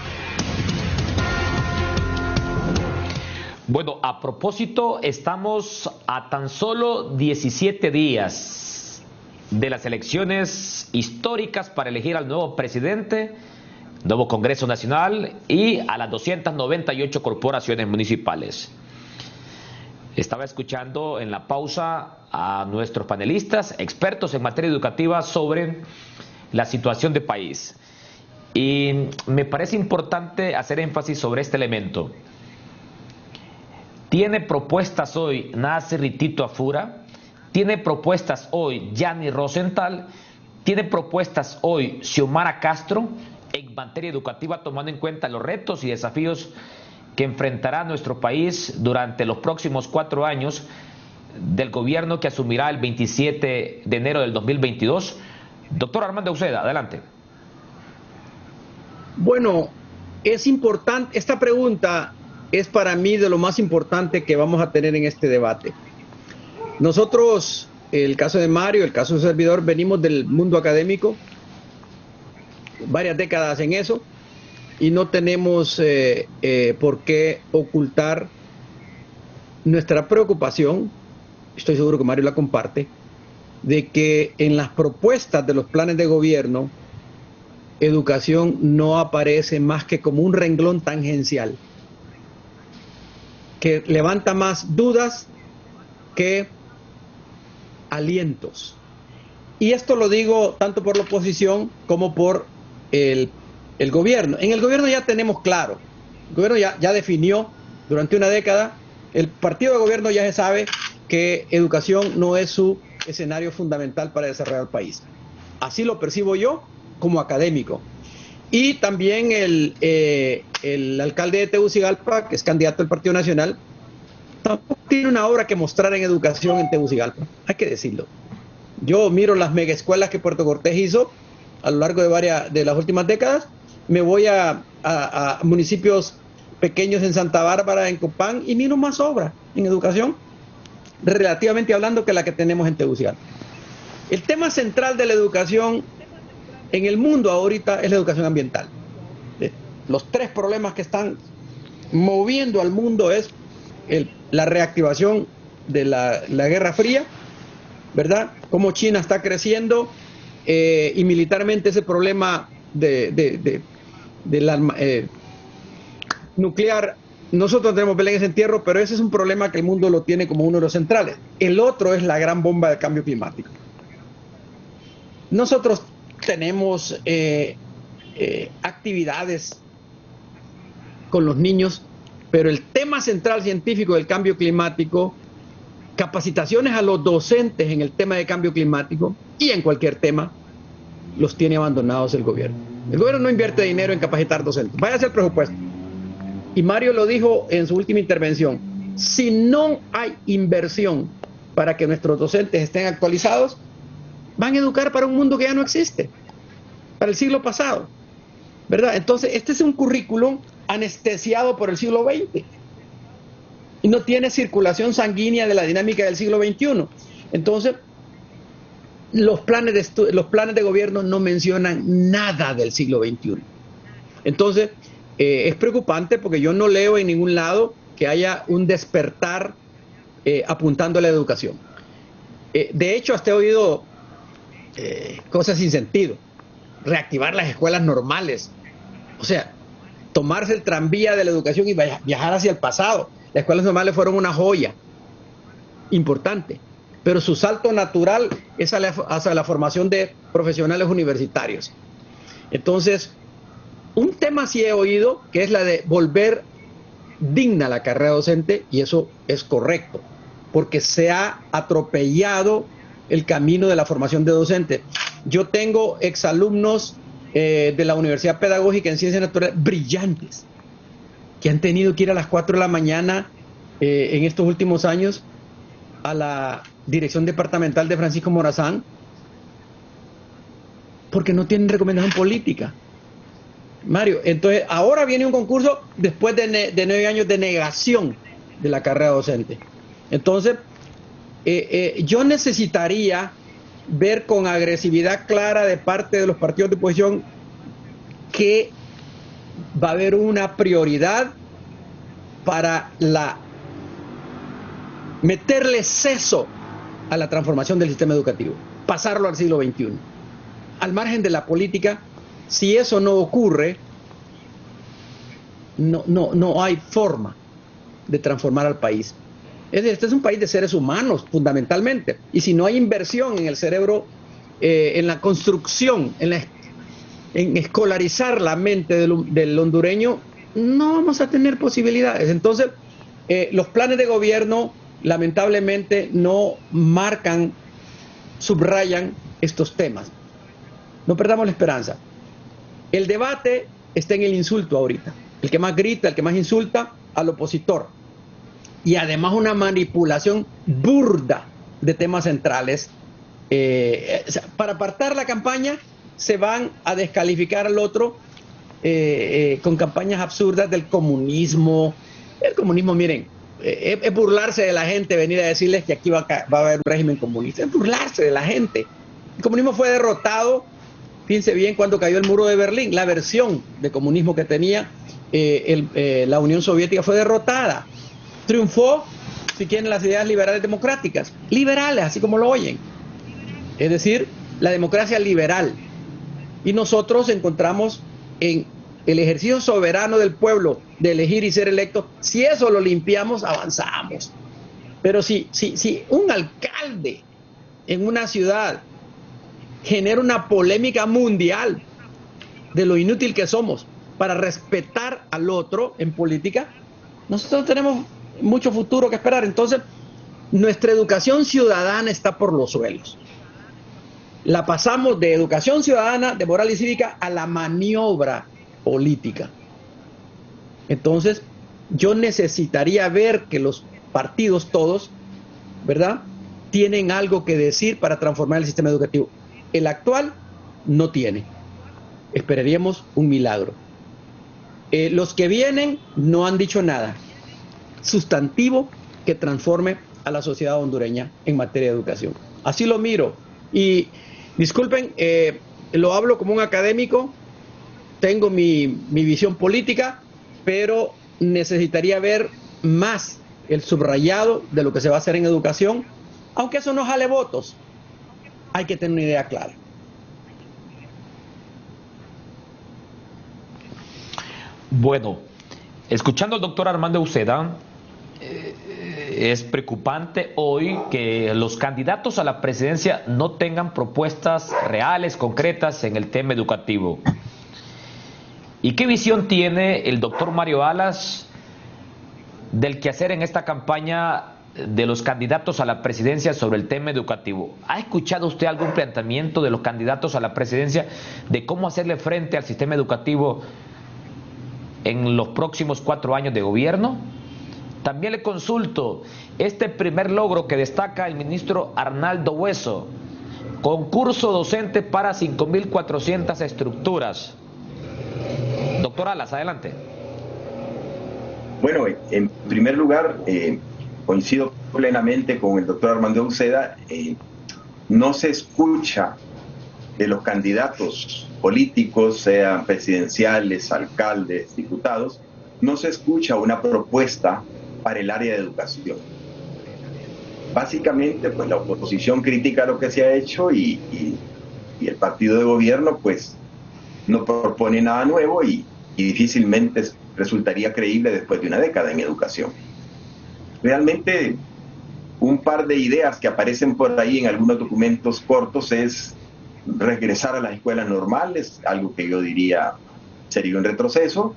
Bueno, a propósito, estamos a tan solo 17 días de las elecciones históricas para elegir al nuevo presidente, nuevo Congreso Nacional y a las 298 corporaciones municipales. Estaba escuchando en la pausa a nuestros panelistas, expertos en materia educativa, sobre la situación del país. Y me parece importante hacer énfasis sobre este elemento. Tiene propuestas hoy Nasser y Tito Afura, tiene propuestas hoy Gianni Rosenthal, tiene propuestas hoy Xiomara Castro en materia educativa, tomando en cuenta los retos y desafíos que enfrentará nuestro país durante los próximos 4 años del gobierno que asumirá el 27 de enero del 2022. Doctor Armando Uceda, adelante. Bueno, es importante, esta pregunta es para mí de lo más importante que vamos a tener en este debate. Nosotros, el caso de Mario, el caso de su servidor, venimos del mundo académico, varias décadas en eso, y no tenemos por qué ocultar nuestra preocupación, estoy seguro que Mario la comparte, de que en las propuestas de los planes de gobierno, educación no aparece más que como un renglón tangencial, que levanta más dudas que alientos. Y esto lo digo tanto por la oposición como por el gobierno. En el gobierno ya tenemos claro, el gobierno ya definió durante una década, el partido de gobierno ya se sabe que educación no es su escenario fundamental para desarrollar el país. Así lo percibo yo como académico. Y también el alcalde de Tegucigalpa, que es candidato del Partido Nacional, tampoco tiene una obra que mostrar en educación en Tegucigalpa, hay que decirlo. Yo miro las megaescuelas que Puerto Cortés hizo a lo largo de las últimas décadas, me voy a municipios pequeños en Santa Bárbara, en Copán, y miro más obra en educación, relativamente hablando, que la que tenemos en Tegucigalpa. El tema central de la educación en el mundo ahorita es la educación ambiental. Los 3 problemas que están moviendo al mundo es la reactivación de la Guerra Fría, ¿verdad? Cómo China está creciendo y militarmente ese problema nuclear. Nosotros tenemos Belén ese entierro, pero ese es un problema que el mundo lo tiene como uno de los centrales. El otro es la gran bomba del cambio climático. Nosotros tenemos actividades con los niños, pero el tema central científico del cambio climático, capacitaciones a los docentes en el tema de cambio climático y en cualquier tema, los tiene abandonados el gobierno. El gobierno no invierte dinero en capacitar docentes. Vaya a hacer presupuesto. Y Mario lo dijo en su última intervención, si no hay inversión para que nuestros docentes estén actualizados, van a educar para un mundo que ya no existe, para el siglo pasado, ¿verdad? Entonces, este es un currículum anestesiado por el siglo XX y no tiene circulación sanguínea de la dinámica del siglo XXI. Entonces, los planes de gobierno no mencionan nada del siglo XXI. Entonces, es preocupante porque yo no leo en ningún lado que haya un despertar apuntando a la educación. De hecho, hasta he oído cosas sin sentido. Reactivar las escuelas normales. O sea, tomarse el tranvía de la educación y viajar hacia el pasado. Las escuelas normales fueron una joya importante, pero su salto natural es hacia la formación de profesionales universitarios. Entonces, un tema sí he oído, que es la de volver digna la carrera docente, y eso es correcto, porque se ha atropellado el camino de la formación de docentes. Yo tengo exalumnos de la Universidad Pedagógica en Ciencias Naturales brillantes, que han tenido que ir a las 4 de la mañana en estos últimos años a la dirección departamental de Francisco Morazán, porque no tienen recomendación política. Mario, entonces ahora viene un concurso después de 9 años de negación de la carrera docente. Entonces, yo necesitaría ver con agresividad clara de parte de los partidos de oposición que va a haber una prioridad para la meterle seso a la transformación del sistema educativo, pasarlo al siglo XXI. Al margen de la política, si eso no ocurre, no hay forma de transformar al país. Este es un país de seres humanos, fundamentalmente. Y si no hay inversión en el cerebro, en la construcción, en escolarizar la mente del hondureño, no vamos a tener posibilidades. Entonces, los planes de gobierno, lamentablemente, no marcan, subrayan estos temas. No perdamos la esperanza. El debate está en el insulto ahorita. El que más grita, el que más insulta al opositor. Y además una manipulación burda de temas centrales. Para apartar la campaña, se van a descalificar al otro con campañas absurdas del comunismo. El comunismo, miren, es burlarse de la gente, venir a decirles que aquí va a haber un régimen comunista. Es burlarse de la gente. El comunismo fue derrotado, fíjense bien, cuando cayó el muro de Berlín. La versión de comunismo que tenía la Unión Soviética fue derrotada. Triunfó, si quieren, las ideas liberales democráticas. Liberales, así como lo oyen. Es decir, la democracia liberal. Y nosotros encontramos en el ejercicio soberano del pueblo de elegir y ser electo. Si eso lo limpiamos, avanzamos. Pero si un alcalde en una ciudad genera una polémica mundial de lo inútil que somos para respetar al otro en política, nosotros tenemos mucho futuro que esperar. Entonces, nuestra educación ciudadana está por los suelos. La pasamos de educación ciudadana, de moral y cívica, a la maniobra política. Entonces, yo necesitaría ver que los partidos todos, ¿verdad?, tienen algo que decir para transformar el sistema educativo. El actual no tiene. Esperaríamos un milagro. Los que vienen no han dicho nada sustantivo que transforme a la sociedad hondureña en materia de educación. Así lo miro. Y disculpen, lo hablo como un académico, tengo mi visión política, pero necesitaría ver más el subrayado de lo que se va a hacer en educación, aunque eso no jale votos. Hay que tener una idea clara. Bueno, escuchando al doctor Armando Uceda, es preocupante hoy que los candidatos a la presidencia no tengan propuestas reales, concretas en el tema educativo. ¿Y qué visión tiene el doctor Mario Alas del quehacer en esta campaña de los candidatos a la presidencia sobre el tema educativo? ¿Ha escuchado usted algún planteamiento de los candidatos a la presidencia de cómo hacerle frente al sistema educativo en los próximos 4 años de gobierno? También le consulto este primer logro que destaca el ministro Arnaldo Hueso: concurso docente para 5.400 estructuras. Doctor Alas, adelante. Bueno, en primer lugar, coincido plenamente con el doctor Armando Uceda. No se escucha de los candidatos políticos, sean presidenciales, alcaldes, diputados, no se escucha una propuesta para el área de educación. Básicamente, pues la oposición critica lo que se ha hecho y el partido de gobierno pues no propone nada nuevo y difícilmente resultaría creíble después de una década en educación. Realmente, un par de ideas que aparecen por ahí en algunos documentos cortos es regresar a las escuelas normales, algo que yo diría sería un retroceso.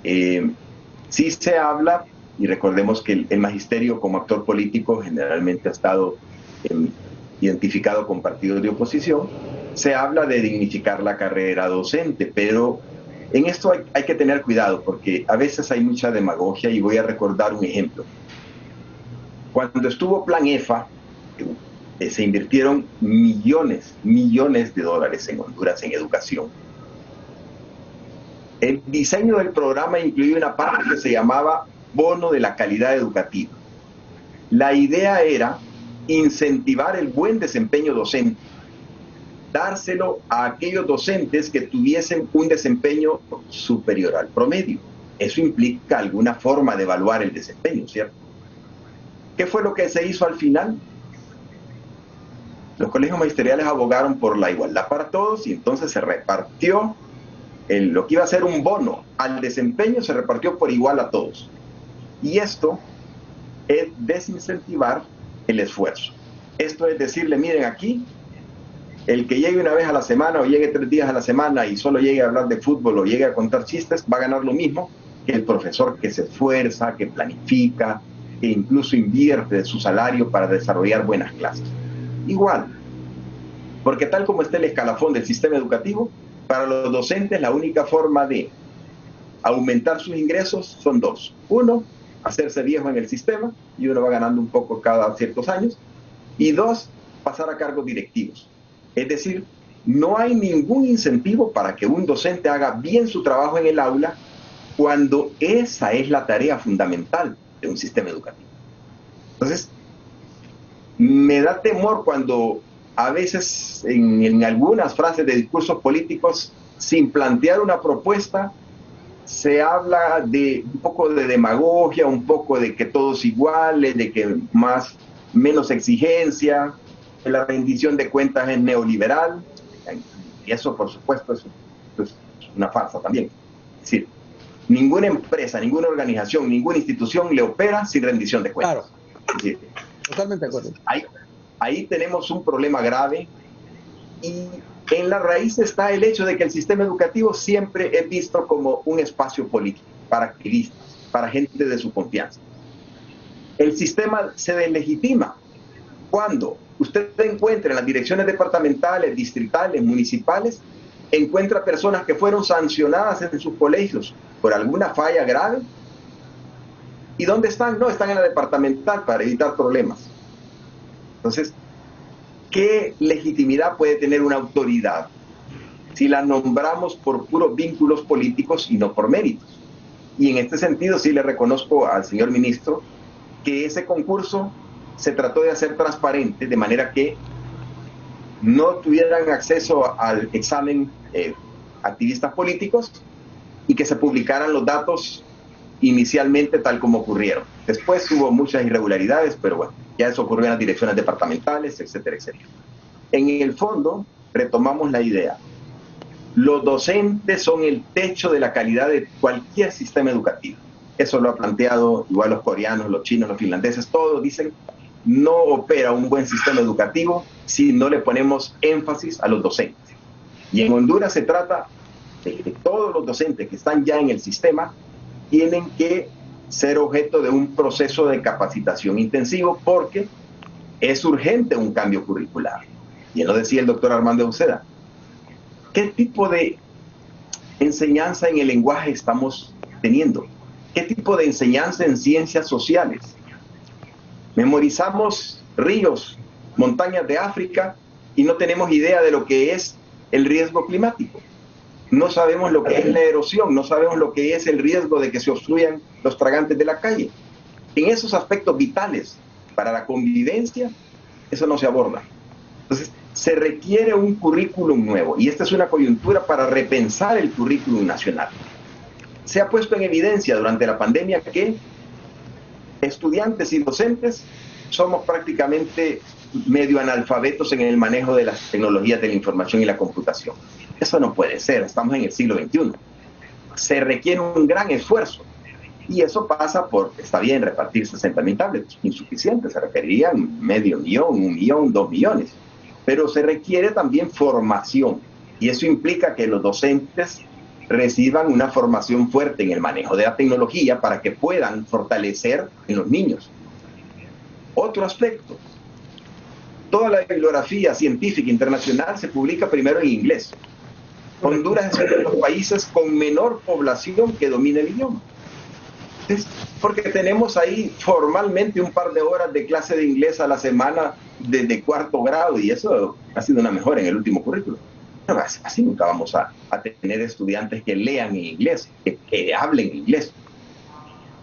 Sí se habla, y recordemos que el magisterio como actor político generalmente ha estado identificado con partidos de oposición, se habla de dignificar la carrera docente, pero en esto hay que tener cuidado porque a veces hay mucha demagogia y voy a recordar un ejemplo. Cuando estuvo Plan EFA, se invirtieron millones de dólares en Honduras en educación. El diseño del programa incluía una parte que se llamaba bono de la calidad educativa. La idea era incentivar el buen desempeño docente, dárselo a aquellos docentes que tuviesen un desempeño superior al promedio. Eso implica alguna forma de evaluar el desempeño, ¿cierto? ¿Qué fue lo que se hizo al final? Los colegios magisteriales abogaron por la igualdad para todos y entonces se repartió lo que iba a ser un bono al desempeño, se repartió por igual a todos. Y esto es desincentivar el esfuerzo. Esto es decirle, miren aquí, el que llegue una vez a la semana o llegue 3 días a la semana y solo llegue a hablar de fútbol o llegue a contar chistes, va a ganar lo mismo que el profesor que se esfuerza, que planifica, que incluso invierte su salario para desarrollar buenas clases. Igual, porque tal como está el escalafón del sistema educativo, para los docentes la única forma de aumentar sus ingresos son 2. 1, hacerse viejo en el sistema, y uno va ganando un poco cada ciertos años. Y 2, pasar a cargos directivos. Es decir, no hay ningún incentivo para que un docente haga bien su trabajo en el aula cuando esa es la tarea fundamental de un sistema educativo. Entonces, me da temor cuando a veces en algunas frases de discursos políticos, sin plantear una propuesta, se habla de un poco de demagogia, un poco de que todos iguales, de que menos exigencia, que la rendición de cuentas es neoliberal, y eso por supuesto es una farsa también. Es decir, ninguna empresa, ninguna organización, ninguna institución le opera sin rendición de cuentas. Claro. Es decir, Totalmente de acuerdo. Ahí tenemos un problema grave, y en la raíz está el hecho de que el sistema educativo siempre es visto como un espacio político, para activistas, para gente de su confianza. El sistema se deslegitima cuando usted encuentra en las direcciones departamentales, distritales, municipales, encuentra personas que fueron sancionadas en sus colegios por alguna falla grave. ¿Y dónde están? No, están en la departamental para evitar problemas. Entonces, ¿qué legitimidad puede tener una autoridad si la nombramos por puros vínculos políticos y no por méritos? Y en este sentido sí le reconozco al señor ministro que ese concurso se trató de hacer transparente, de manera que no tuvieran acceso al examen activistas políticos, y que se publicaran los datos inicialmente tal como ocurrieron. Después hubo muchas irregularidades, pero bueno, ya eso ocurrió en las direcciones departamentales, etcétera, etcétera. En el fondo, retomamos la idea. Los docentes son el techo de la calidad de cualquier sistema educativo. Eso lo ha planteado igual los coreanos, los chinos, los finlandeses, todos dicen, no opera un buen sistema educativo si no le ponemos énfasis a los docentes. Y en Honduras se trata de que todos los docentes que están ya en el sistema tienen que ser objeto de un proceso de capacitación intensivo, porque es urgente un cambio curricular. Y lo decía el doctor Armando Uceda. ¿Qué tipo de enseñanza en el lenguaje estamos teniendo? ¿Qué tipo de enseñanza en ciencias sociales? Memorizamos ríos, montañas de África y no tenemos idea de lo que es el riesgo climático. No sabemos lo que es la erosión, no sabemos lo que es el riesgo de que se obstruyan los tragantes de la calle. En esos aspectos vitales para la convivencia, eso no se aborda. Entonces, se requiere un currículum nuevo, y esta es una coyuntura para repensar el currículum nacional. Se ha puesto en evidencia durante la pandemia que estudiantes y docentes somos prácticamente medio analfabetos en el manejo de las tecnologías de la información y la computación. Eso no puede ser, estamos en el siglo XXI. Se requiere un gran esfuerzo, y eso pasa por, está bien, repartir 60,000 tablets, insuficiente, se requerirían 500,000, 1,000,000, 2 millones. Pero se requiere también formación, y eso implica que los docentes reciban una formación fuerte en el manejo de la tecnología para que puedan fortalecer en los niños. Otro aspecto, toda la bibliografía científica internacional se publica primero en inglés. Honduras es uno de los países con menor población que domina el idioma. Es porque tenemos ahí formalmente un par de horas de clase de inglés a la semana desde 4º grado, y eso ha sido una mejora en el último currículo. Pero así nunca vamos a tener estudiantes que lean en inglés, que hablen inglés.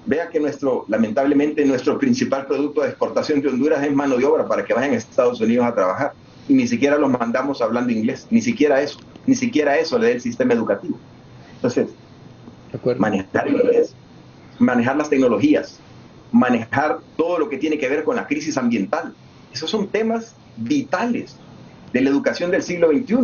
Vea que lamentablemente nuestro principal producto de exportación de Honduras es mano de obra para que vayan a Estados Unidos a trabajar, y ni siquiera los mandamos hablando inglés, ni siquiera eso le da el sistema educativo. Entonces, manejar el inglés, manejar las tecnologías, manejar todo lo que tiene que ver con la crisis ambiental. Esos son temas vitales de la educación del siglo XXI,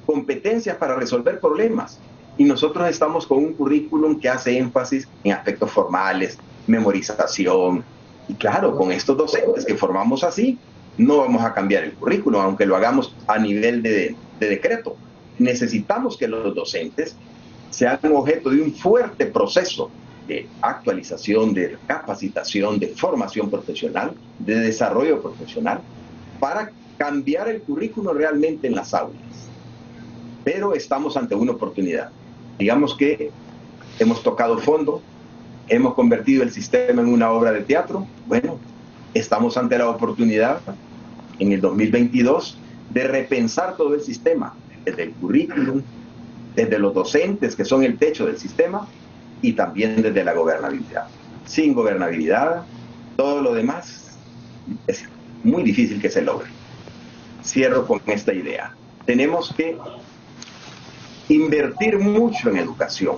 competencias para resolver problemas. Y nosotros estamos con un currículum que hace énfasis en aspectos formales, memorización. Y claro, con estos docentes que formamos así, no vamos a cambiar el currículum, aunque lo hagamos a nivel de decreto. Necesitamos que los docentes sean objeto de un fuerte proceso de actualización, de capacitación, de formación profesional, de desarrollo profesional, para cambiar el currículo realmente en las aulas. Pero estamos ante una oportunidad. Digamos que hemos tocado fondo, hemos convertido el sistema en una obra de teatro. Bueno, estamos ante la oportunidad en el 2022 de repensar todo el sistema, desde el currículum, desde los docentes que son el techo del sistema y también desde la gobernabilidad. Sin gobernabilidad, todo lo demás es muy difícil que se logre. Cierro con esta idea. Tenemos que invertir mucho en educación.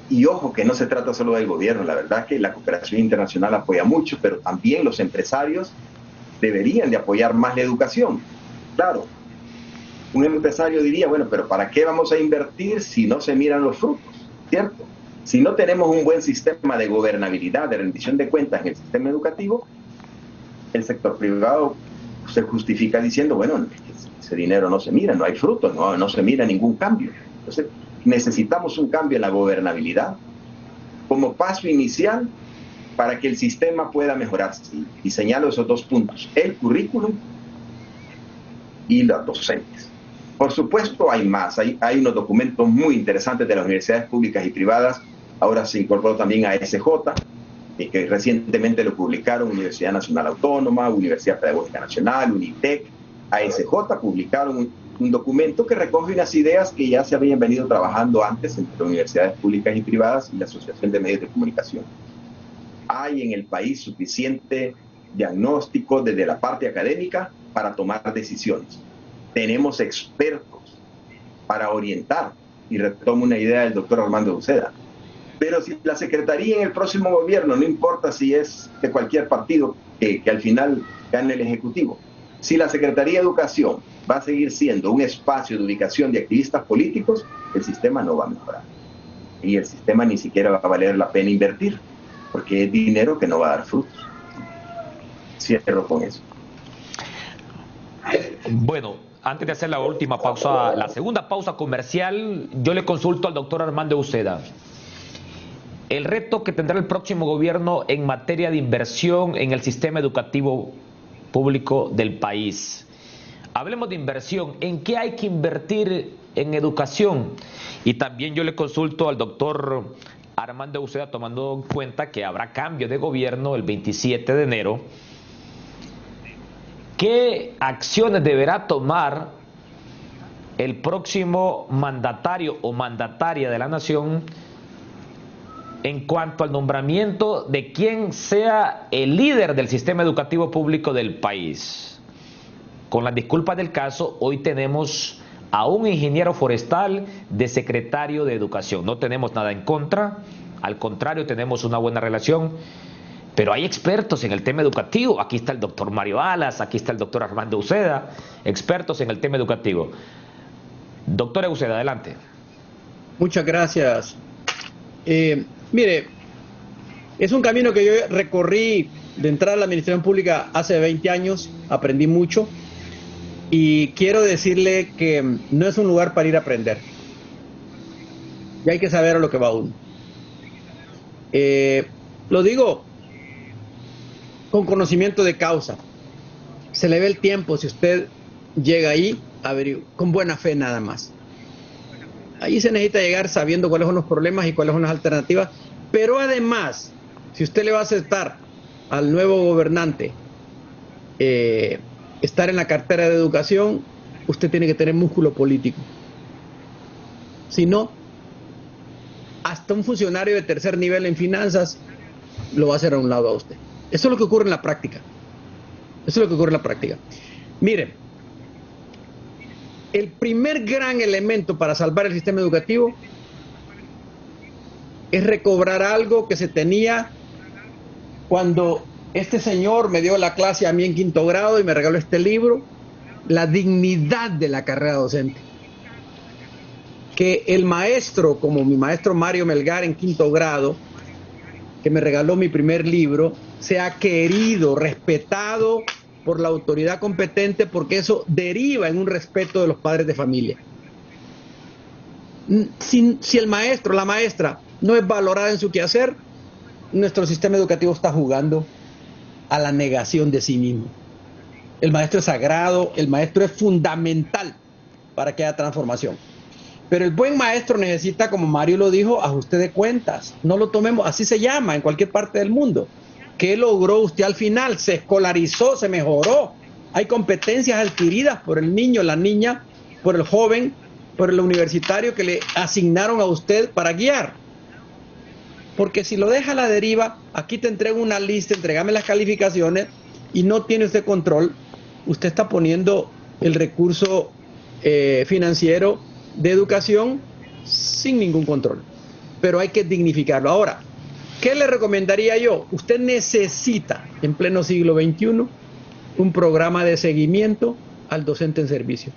Y ojo que no se trata solo del gobierno, la verdad que la cooperación internacional apoya mucho, pero también los empresarios deberían de apoyar más la educación. Claro, un empresario diría, bueno, pero ¿para qué vamos a invertir si no se miran los frutos? ¿Cierto? Si no tenemos un buen sistema de gobernabilidad, de rendición de cuentas en el sistema educativo, el sector privado se justifica diciendo, bueno, ese dinero no se mira, no hay frutos, no se mira ningún cambio. Entonces, necesitamos un cambio en la gobernabilidad como paso inicial para que el sistema pueda mejorarse. Y señalo esos dos puntos, el currículum y los docentes. Por supuesto hay más, hay unos documentos muy interesantes de las universidades públicas y privadas. Ahora se incorporó también a ASJ, que recientemente lo publicaron Universidad Nacional Autónoma, Universidad Pedagógica Nacional, UNITEC, ASJ publicaron un documento que recoge unas ideas que ya se habían venido trabajando antes entre universidades públicas y privadas y la Asociación de Medios de Comunicación. Hay en el país suficiente diagnóstico desde la parte académica para tomar decisiones. Tenemos expertos para orientar, y retomo una idea del doctor Armando Uceda. Pero si la Secretaría en el próximo gobierno, no importa si es de cualquier partido que al final gane el Ejecutivo, si la Secretaría de Educación va a seguir siendo un espacio de ubicación de activistas políticos, el sistema no va a mejorar. Y el sistema ni siquiera va a valer la pena invertir, porque es dinero que no va a dar frutos. Cierro con eso. Bueno, antes de hacer la última pausa, la segunda pausa comercial, yo le consulto al doctor Armando Uceda. El reto que tendrá el próximo gobierno en materia de inversión en el sistema educativo público del país. Hablemos de inversión. ¿En qué hay que invertir en educación? Y también yo le consulto al doctor Armando Uceda, tomando en cuenta que habrá cambio de gobierno el 27 de enero. ¿Qué acciones deberá tomar el próximo mandatario o mandataria de la nación en cuanto al nombramiento de quien sea el líder del sistema educativo público del país? Con las disculpas del caso, hoy tenemos a un ingeniero forestal de secretario de Educación. No tenemos nada en contra, al contrario, tenemos una buena relación, pero hay expertos en el tema educativo. Aquí está el doctor Mario Alas, aquí está el doctor Armando Uceda, expertos en el tema educativo. Doctor Uceda, adelante. Muchas gracias. Mire, es un camino que yo recorrí de entrar a la administración pública hace 20 años, aprendí mucho y quiero decirle que no es un lugar para ir a aprender. Y hay que saber a lo que va uno. Lo digo con conocimiento de causa. Se le ve el tiempo si usted llega ahí, con buena fe nada más. Ahí se necesita llegar sabiendo cuáles son los problemas y cuáles son las alternativas, pero además, si usted le va a aceptar al nuevo gobernante estar en la cartera de educación, usted tiene que tener músculo político. Si no, hasta un funcionario de tercer nivel en finanzas lo va a hacer a un lado a usted. Eso es lo que ocurre en la práctica. Eso es lo que ocurre en la práctica. Mire, el primer gran elemento para salvar el sistema educativo es recobrar algo que se tenía cuando este señor me dio la clase a mí en quinto grado y me regaló este libro, La dignidad de la carrera docente. Que el maestro, como mi maestro Mario Melgar en quinto grado, que me regaló mi primer libro, sea querido, respetado por la autoridad competente, porque eso deriva en un respeto de los padres de familia. Si el maestro, la maestra, no es valorada en su quehacer, nuestro sistema educativo está jugando a la negación de sí mismo. El maestro es sagrado, el maestro es fundamental para que haya transformación. Pero el buen maestro necesita, como Mario lo dijo, ajuste de cuentas. No lo tomemos, así se llama en cualquier parte del mundo. ¿Qué logró usted al final? Se escolarizó, se mejoró. Hay competencias adquiridas por el niño, la niña, por el joven, por el universitario que le asignaron a usted para guiar. Porque si lo deja a la deriva, aquí te entrego una lista, entregame las calificaciones y no tiene usted control, usted está poniendo el recurso financiero de educación sin ningún control. Pero hay que dignificarlo. Ahora, ¿qué le recomendaría yo? Usted necesita, en pleno siglo XXI, un programa de seguimiento al docente en servicio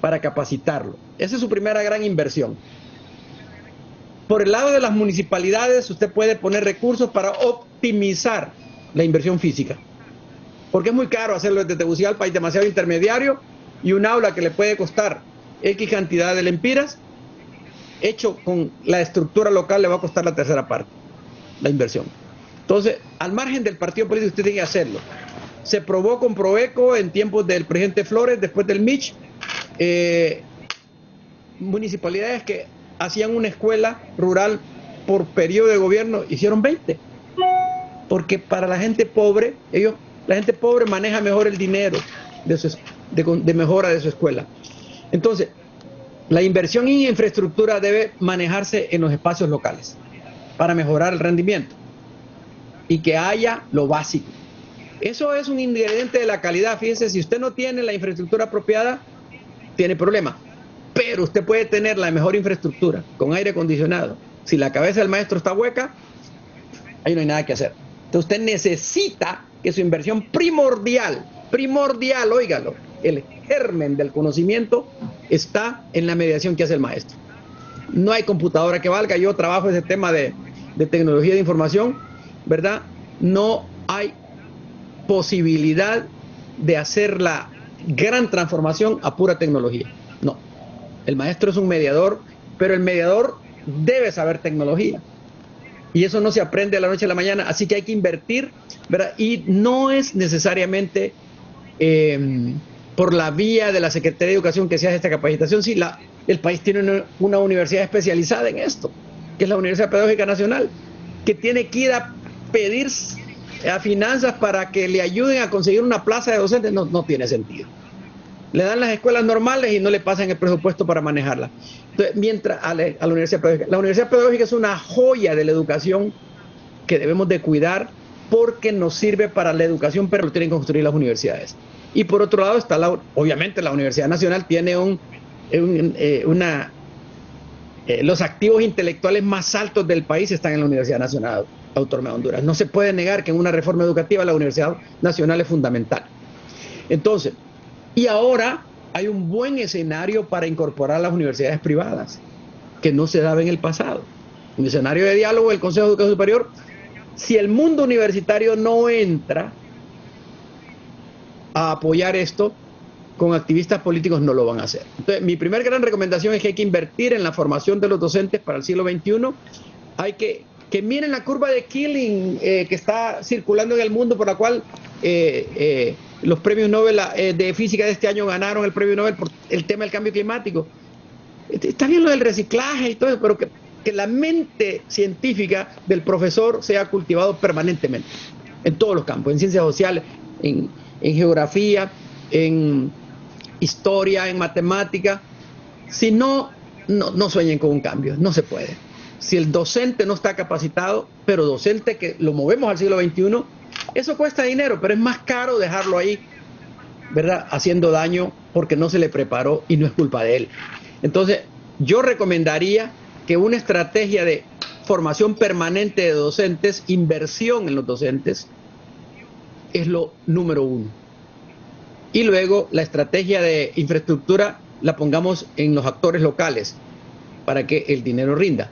para capacitarlo. Esa es su primera gran inversión. Por el lado de las municipalidades, usted puede poner recursos para optimizar la inversión física. Porque es muy caro hacerlo desde Tegucigalpa, hay demasiado intermediario, y un aula que le puede costar X cantidad de lempiras, hecho con la estructura local, le va a costar la tercera parte, la inversión. Entonces, al margen del partido político, usted tiene que hacerlo. Se probó con Proeco en tiempos del presidente Flores, después del Mitch, municipalidades que hacían una escuela rural por periodo de gobierno, hicieron 20. Porque para la gente pobre, la gente pobre maneja mejor el dinero de mejora de su escuela. Entonces, la inversión en infraestructura debe manejarse en los espacios locales para mejorar el rendimiento y que haya lo básico. Eso es un ingrediente de la calidad. Fíjense, si usted no tiene la infraestructura apropiada, tiene problemas. Pero usted puede tener la mejor infraestructura con aire acondicionado. Si la cabeza del maestro está hueca, ahí no hay nada que hacer. Entonces usted necesita que su inversión primordial, óigalo, el germen del conocimiento está en la mediación que hace el maestro. No hay computadora que valga. Yo trabajo ese tema de tecnología de información, ¿verdad? No hay posibilidad de hacer la gran transformación a pura tecnología. No. El maestro es un mediador, pero el mediador debe saber tecnología. Y eso no se aprende de la noche a la mañana, así que hay que invertir, ¿verdad? Y no es necesariamente por la vía de la Secretaría de Educación que se hace esta capacitación. Sí, el país tiene una universidad especializada en esto, que es la Universidad Pedagógica Nacional, que tiene que ir a pedir a finanzas para que le ayuden a conseguir una plaza de docente. No tiene sentido. Le dan las escuelas normales y no le pasan el presupuesto para manejarla. Entonces, mientras a la Universidad Pedagógica. La Universidad Pedagógica es una joya de la educación que debemos de cuidar porque nos sirve para la educación, pero lo tienen que construir las universidades. Y por otro lado está, obviamente, la Universidad Nacional tiene los activos intelectuales más altos del país están en la Universidad Nacional Autónoma de Honduras. No se puede negar que en una reforma educativa la Universidad Nacional es fundamental. Entonces, y ahora hay un buen escenario para incorporar las universidades privadas, que no se daba en el pasado. Un escenario de diálogo del Consejo de Educación Superior. Si el mundo universitario no entra a apoyar esto, con activistas políticos no lo van a hacer. Entonces, mi primer gran recomendación es que hay que invertir en la formación de los docentes para el siglo XXI. Hay que miren la curva de Killing que está circulando en el mundo, por la cual los premios Nobel de física de este año ganaron el premio Nobel por el tema del cambio climático. Está bien lo del reciclaje y todo eso, pero que la mente científica del profesor sea cultivado permanentemente en todos los campos, en ciencias sociales, en geografía, en historia, en matemática. Si no sueñen con un cambio, no se puede. Si el docente no está capacitado, pero docente que lo movemos al siglo XXI, eso cuesta dinero, pero es más caro dejarlo ahí, ¿verdad? Haciendo daño porque no se le preparó y no es culpa de él. Entonces, yo recomendaría que una estrategia de formación permanente de docentes, inversión en los docentes, es lo número uno. Y luego la estrategia de infraestructura la pongamos en los actores locales para que el dinero rinda.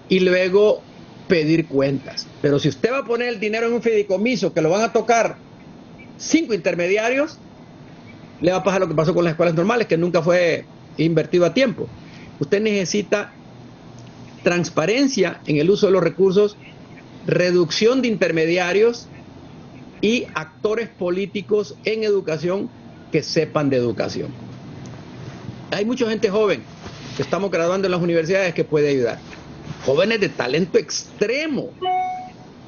Y luego pedir cuentas. Pero si usted va a poner el dinero en un fideicomiso que lo van a tocar 5 intermediarios, le va a pasar lo que pasó con las escuelas normales, que nunca fue invertido a tiempo. Usted necesita transparencia en el uso de los recursos, reducción de intermediarios y actores políticos en educación que sepan de educación. Hay mucha gente joven que estamos graduando en las universidades que puede ayudar. Jóvenes de talento extremo,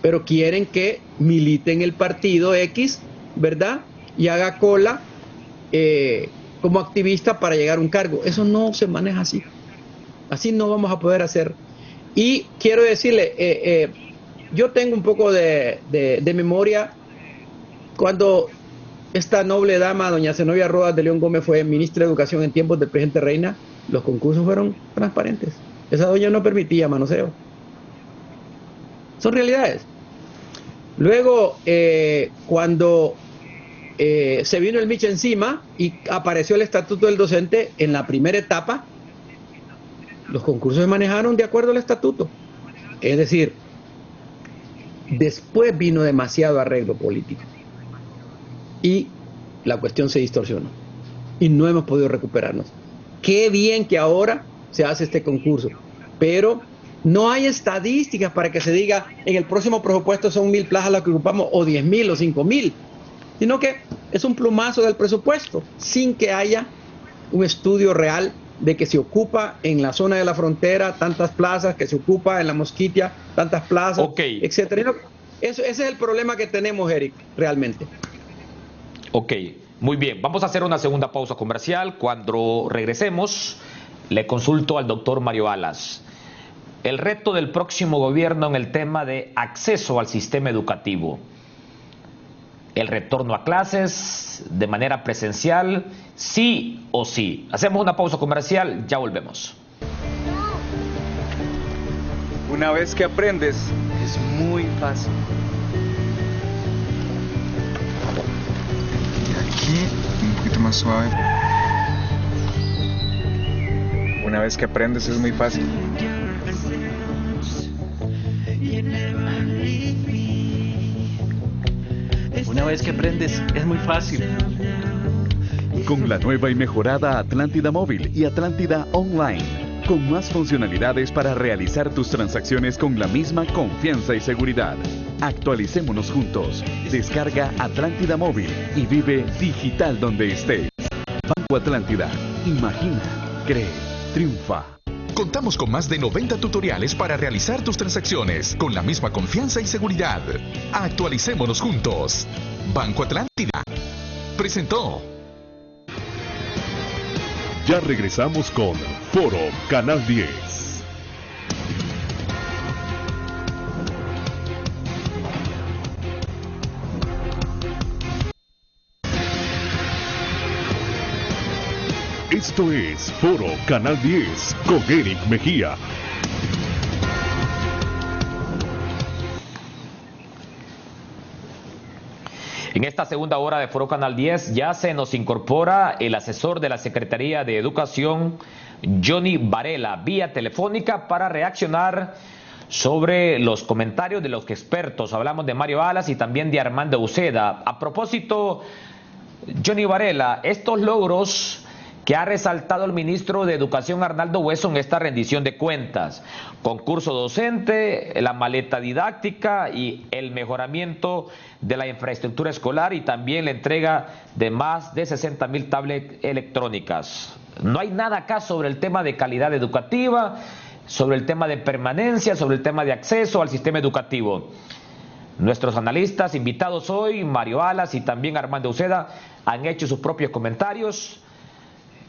pero quieren que milite en el partido X, ¿verdad? Y haga cola como activista para llegar a un cargo. Eso no se maneja así. Así no vamos a poder hacer. Y quiero decirle, yo tengo un poco de memoria cuando esta noble dama, doña Zenobia Rodas de León Gómez, fue ministra de Educación en tiempos del presidente Reina. Los concursos fueron transparentes. Esa doña no permitía manoseo. Son realidades. Luego, cuando se vino el Miche encima y apareció el estatuto del docente en la primera etapa, los concursos se manejaron de acuerdo al estatuto. Es decir, después vino demasiado arreglo político y la cuestión se distorsionó y no hemos podido recuperarnos. Qué bien que ahora se hace este concurso, pero no hay estadísticas para que se diga en el próximo presupuesto son 1.000 plazas las que ocupamos, o 10.000 o 5.000, sino que es un plumazo del presupuesto sin que haya un estudio real de que se ocupa en la zona de la frontera tantas plazas, que se ocupa en la Mosquitia tantas plazas, etcétera. Ese es el problema que tenemos, Eric, realmente. Ok, muy bien. Vamos a hacer una segunda pausa comercial. Cuando regresemos, le consulto al doctor Mario Alas. El reto del próximo gobierno en el tema de acceso al sistema educativo. El retorno a clases de manera presencial, sí o sí. Hacemos una pausa comercial, ya volvemos. Una vez que aprendes, es muy fácil. Aquí, un poquito más suave. Una vez que aprendes, es muy fácil. Una vez que aprendes, es muy fácil. Con la nueva y mejorada Atlántida Móvil y Atlántida Online, con más funcionalidades para realizar tus transacciones con la misma confianza y seguridad. Actualicémonos juntos. Descarga Atlántida Móvil y vive digital donde estés. Banco Atlántida. Imagina, cree, triunfa. Contamos con más de 90 tutoriales para realizar tus transacciones con la misma confianza y seguridad. Actualicémonos juntos. Banco Atlántida presentó. Ya regresamos con Foro Canal 10. Esto es Foro Canal 10 con Eric Mejía. En esta segunda hora de Foro Canal 10 ya se nos incorpora el asesor de la Secretaría de Educación, Johnny Varela, vía telefónica para reaccionar sobre los comentarios de los expertos. Hablamos de Mario Alas y también de Armando Uceda. A propósito, Johnny Varela, estos logros que ha resaltado el ministro de Educación Arnaldo Hueso en esta rendición de cuentas: concurso docente, la maleta didáctica y el mejoramiento de la infraestructura escolar, y también la entrega de más de 60.000 tablets electrónicas. No hay nada acá sobre el tema de calidad educativa, sobre el tema de permanencia, sobre el tema de acceso al sistema educativo. Nuestros analistas invitados hoy, Mario Alas y también Armando Uceda, han hecho sus propios comentarios.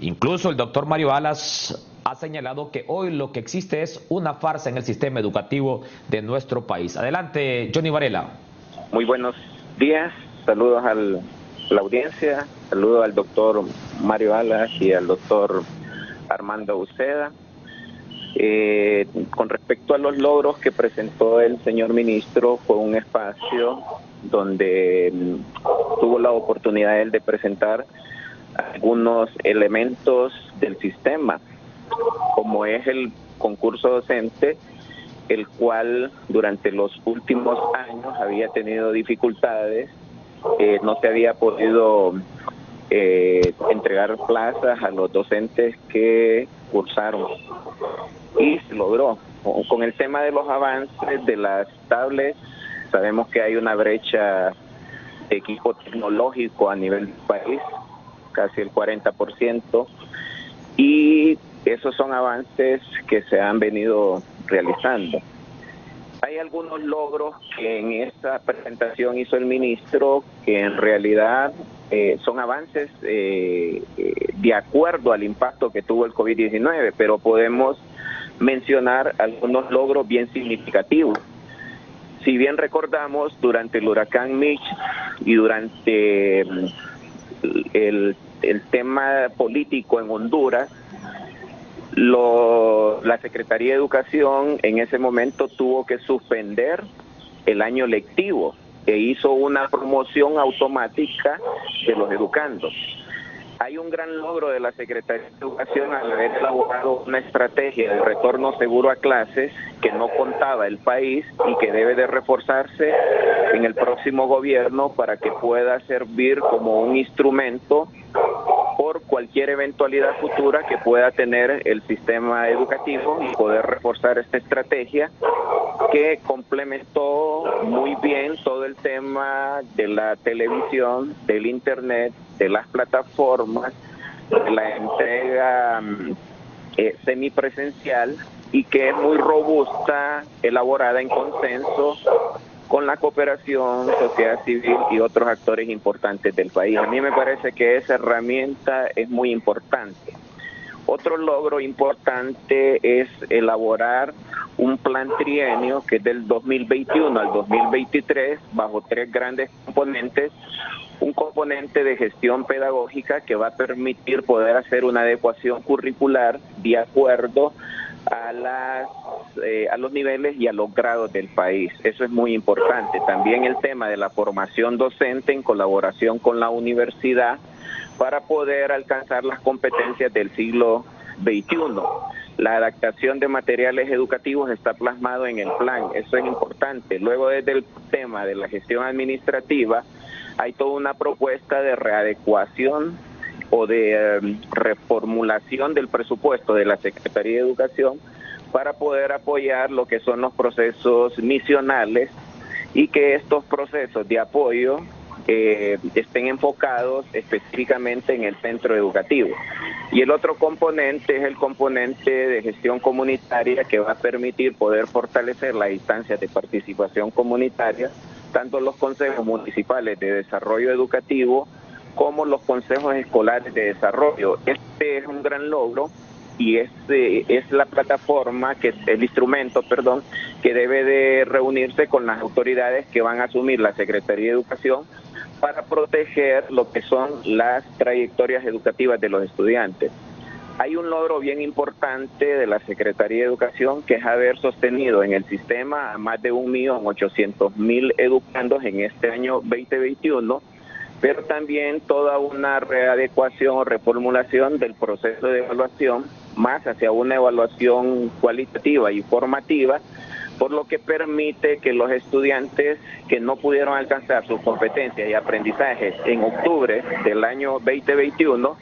Incluso el doctor Mario Alas ha señalado que hoy lo que existe es una farsa en el sistema educativo de nuestro país. Adelante, Johnny Varela. Muy buenos días, saludos a la audiencia, saludos al doctor Mario Alas y al doctor Armando Uceda. Con respecto a los logros que presentó el señor ministro, fue un espacio donde tuvo la oportunidad él de presentar algunos elementos del sistema, como es el concurso docente, el cual durante los últimos años había tenido dificultades, no se había podido entregar plazas a los docentes que cursaron, y se logró. Con el tema de los avances de las tablets, sabemos que hay una brecha de equipo tecnológico a nivel del país, casi el 40%, y esos son avances que se han venido realizando. Hay algunos logros que en esta presentación hizo el ministro que en realidad son avances de acuerdo al impacto que tuvo el COVID-19, pero podemos mencionar algunos logros bien significativos. Si bien recordamos, durante el huracán Mitch y durante el tema político en Honduras, la Secretaría de Educación en ese momento tuvo que suspender el año lectivo e hizo una promoción automática de los educandos. Hay un gran logro de la Secretaría de Educación al haber elaborado una estrategia de retorno seguro a clases que no contaba el país y que debe de reforzarse en el próximo gobierno para que pueda servir como un instrumento por cualquier eventualidad futura que pueda tener el sistema educativo y poder reforzar esta estrategia que complementó muy bien todo el tema de la televisión, del internet, de las plataformas, de la entrega semipresencial, y que es muy robusta, elaborada en consenso con la cooperación, sociedad civil y otros actores importantes del país. A mí me parece que esa herramienta es muy importante. Otro logro importante es elaborar un plan trienio que es del 2021 al 2023 bajo 3 grandes componentes. Un componente de gestión pedagógica que va a permitir poder hacer una adecuación curricular de acuerdo a los niveles y a los grados del país. Eso es muy importante. También el tema de la formación docente en colaboración con la universidad para poder alcanzar las competencias del siglo XXI. La adaptación de materiales educativos está plasmado en el plan. Eso es importante. Luego, desde el tema de la gestión administrativa, hay toda una propuesta de readecuación o de reformulación del presupuesto de la Secretaría de Educación para poder apoyar lo que son los procesos misionales y que estos procesos de apoyo estén enfocados específicamente en el centro educativo. Y el otro componente es el componente de gestión comunitaria que va a permitir poder fortalecer las instancias de participación comunitaria, tanto los consejos municipales de desarrollo educativo como los consejos escolares de desarrollo. Este es un gran logro y es la plataforma, el instrumento, que debe de reunirse con las autoridades que van a asumir la Secretaría de Educación para proteger lo que son las trayectorias educativas de los estudiantes. Hay un logro bien importante de la Secretaría de Educación, que es haber sostenido en el sistema a más de 1.800.000 educandos en este año 2021, pero también toda una readecuación o reformulación del proceso de evaluación, más hacia una evaluación cualitativa y formativa, por lo que permite que los estudiantes que no pudieron alcanzar sus competencias y aprendizajes en octubre del año 2021,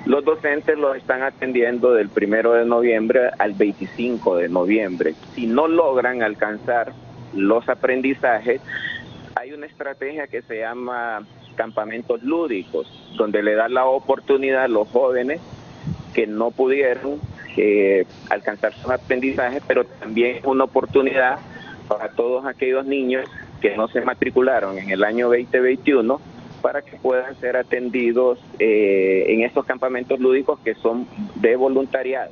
los docentes los están atendiendo del 1 de noviembre al 25 de noviembre. Si no logran alcanzar los aprendizajes, hay una estrategia que se llama campamentos lúdicos, donde le da la oportunidad a los jóvenes que no pudieron alcanzar sus aprendizajes, pero también una oportunidad para todos aquellos niños que no se matricularon en el año 2021 para que puedan ser atendidos en estos campamentos lúdicos que son de voluntariado.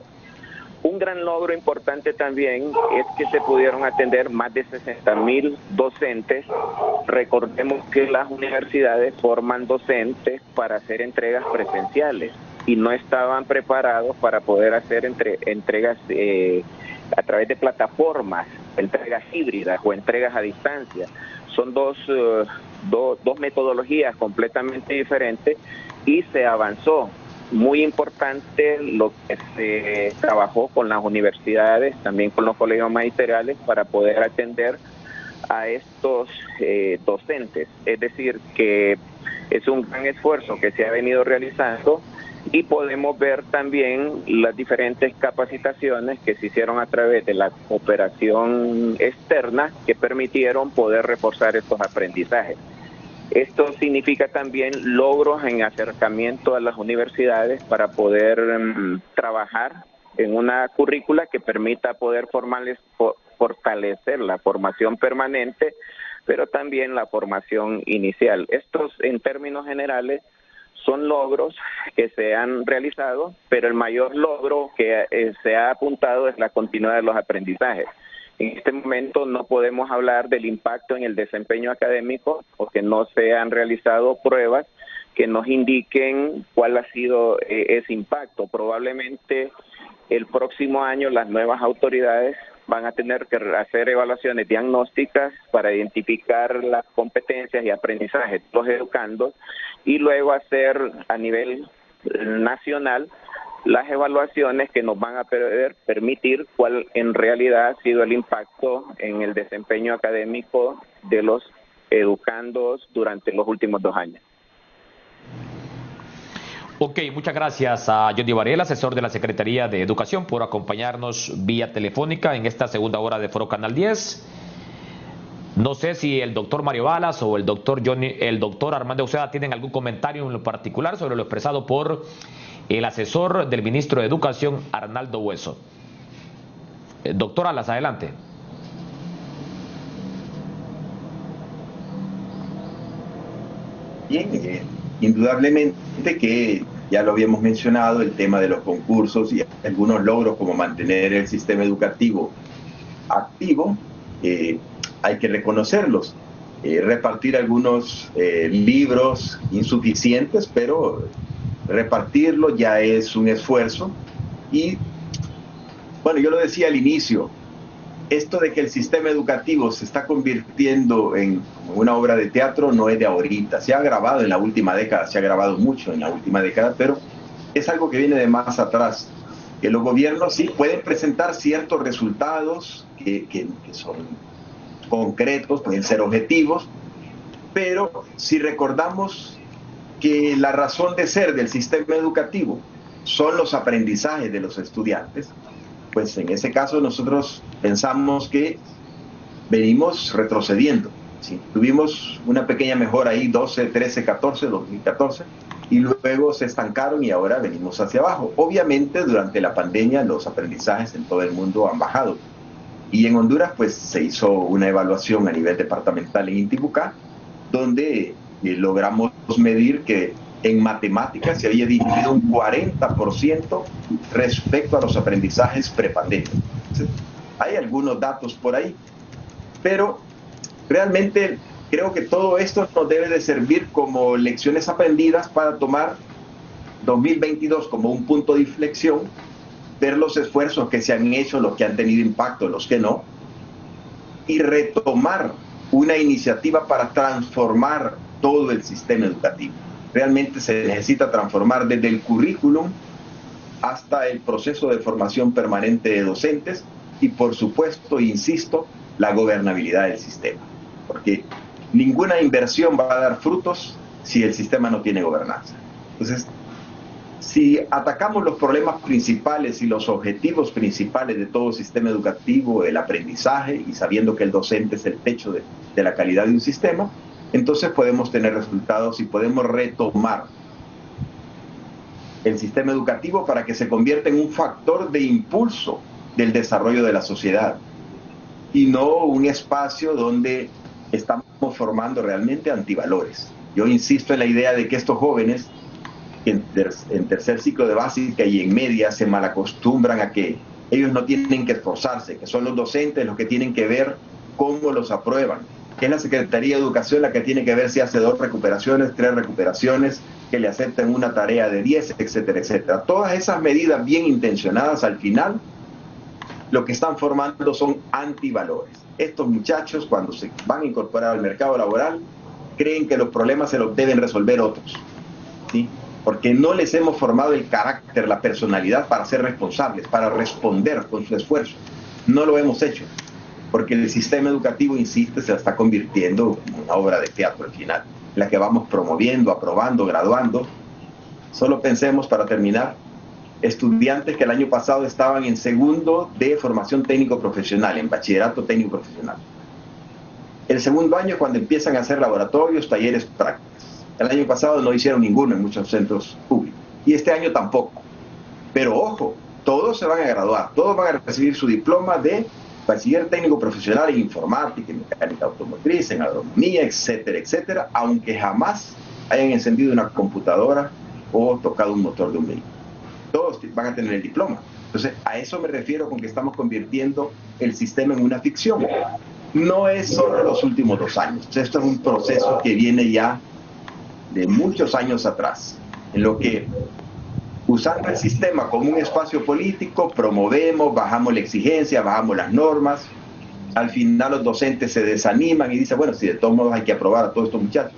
Un gran logro importante también es que se pudieron atender más de 60.000 docentes. Recordemos que las universidades forman docentes para hacer entregas presenciales. y no estaban preparados para poder hacer entregas a través de plataformas, entregas híbridas o entregas a distancia. Son dos metodologías completamente diferentes y se avanzó. Muy importante lo que se trabajó con las universidades, también con los colegios magisteriales, para poder atender a estos docentes. Es decir, que es un gran esfuerzo que se ha venido realizando y podemos ver también las diferentes capacitaciones que se hicieron a través de la cooperación externa que permitieron poder reforzar estos aprendizajes. Esto significa también logros en acercamiento a las universidades para poder trabajar en una currícula que permita poder fortalecer la formación permanente, pero también la formación inicial. Estos, en términos generales, son logros que se han realizado, pero el mayor logro que se ha apuntado es la continuidad de los aprendizajes. En este momento no podemos hablar del impacto en el desempeño académico porque no se han realizado pruebas que nos indiquen cuál ha sido ese impacto. Probablemente el próximo año las nuevas autoridades van a tener que hacer evaluaciones diagnósticas para identificar las competencias y aprendizajes de los educandos y luego hacer a nivel nacional las evaluaciones que nos van a permitir cuál en realidad ha sido el impacto en el desempeño académico de los educandos durante los últimos 2 años. Ok, muchas gracias a Johnny Varela, asesor de la Secretaría de Educación, por acompañarnos vía telefónica en esta segunda hora de Foro Canal 10. No sé si el doctor Mario Balas o el doctor Armando Uceda tienen algún comentario en lo particular sobre lo expresado por el asesor del ministro de Educación, Arnaldo Hueso. Doctor Alas, adelante. Bien, indudablemente que ya lo habíamos mencionado, el tema de los concursos y algunos logros como mantener el sistema educativo activo, hay que reconocerlos. Repartir algunos libros insuficientes, pero repartirlo ya es un esfuerzo. Y bueno, yo lo decía al inicio, esto de que el sistema educativo se está convirtiendo en una obra de teatro no es de ahorita, se ha grabado en la última década, se ha grabado mucho en la última década, pero es algo que viene de más atrás, que los gobiernos sí pueden presentar ciertos resultados que son concretos, pueden ser objetivos, pero si recordamos que la razón de ser del sistema educativo son los aprendizajes de los estudiantes, pues en ese caso nosotros pensamos que venimos retrocediendo. ¿Sí? Tuvimos una pequeña mejora ahí, 12, 13, 14, 2014, y luego se estancaron y ahora venimos hacia abajo. Obviamente durante la pandemia los aprendizajes en todo el mundo han bajado. Y en Honduras pues se hizo una evaluación a nivel departamental en Intibucá, donde logramos medir que en matemáticas se había disminuido un 40% respecto a los aprendizajes prepandemia. Hay algunos datos por ahí, pero realmente creo que todo esto nos debe de servir como lecciones aprendidas para tomar 2022 como un punto de inflexión, ver los esfuerzos que se han hecho, los que han tenido impacto, los que no, y retomar una iniciativa para transformar todo el sistema educativo. Realmente se necesita transformar desde el currículum hasta el proceso de formación permanente de docentes y, por supuesto, insisto, la gobernabilidad del sistema. Porque ninguna inversión va a dar frutos si el sistema no tiene gobernanza. Entonces, si atacamos los problemas principales y los objetivos principales de todo sistema educativo, el aprendizaje, y sabiendo que el docente es el techo de la calidad de un sistema, entonces podemos tener resultados y podemos retomar el sistema educativo para que se convierta en un factor de impulso del desarrollo de la sociedad y no un espacio donde estamos formando realmente antivalores. Yo insisto en la idea de que estos jóvenes en tercer ciclo de básica y en media se malacostumbran a que ellos no tienen que esforzarse, que son los docentes los que tienen que ver cómo los aprueban, que es la Secretaría de Educación la que tiene que ver si hace 2 recuperaciones, 3 recuperaciones, que le acepten una tarea de 10, etcétera, etcétera. Todas esas medidas bien intencionadas al final lo que están formando son antivalores. Estos muchachos, cuando se van a incorporar al mercado laboral, creen que los problemas se los deben resolver otros, ¿sí? Porque no les hemos formado el carácter, la personalidad para ser responsables, para responder con su esfuerzo. No lo hemos hecho, porque el sistema educativo, insiste, se está convirtiendo en una obra de teatro al final, en la que vamos promoviendo, aprobando, graduando. Solo pensemos, para terminar, estudiantes que el año pasado estaban en segundo de formación técnico profesional, en bachillerato técnico profesional. El segundo año, cuando empiezan a hacer laboratorios, talleres prácticos. El año pasado no hicieron ninguno en muchos centros públicos. Y este año tampoco. Pero ojo, todos se van a graduar, todos van a recibir su diploma de bachiller técnico profesional en informática, en mecánica automotriz, en agronomía, etcétera, etcétera, aunque jamás hayan encendido una computadora o tocado un motor de un vehículo. Todos van a tener el diploma. Entonces, a eso me refiero con que estamos convirtiendo el sistema en una ficción. No es solo los últimos 2 años. Esto es un proceso que viene ya de muchos años atrás, en lo que, usando el sistema como un espacio político, promovemos, bajamos la exigencia, bajamos las normas. Al final los docentes se desaniman y dicen, bueno, si de todos modos hay que aprobar a todos estos muchachos,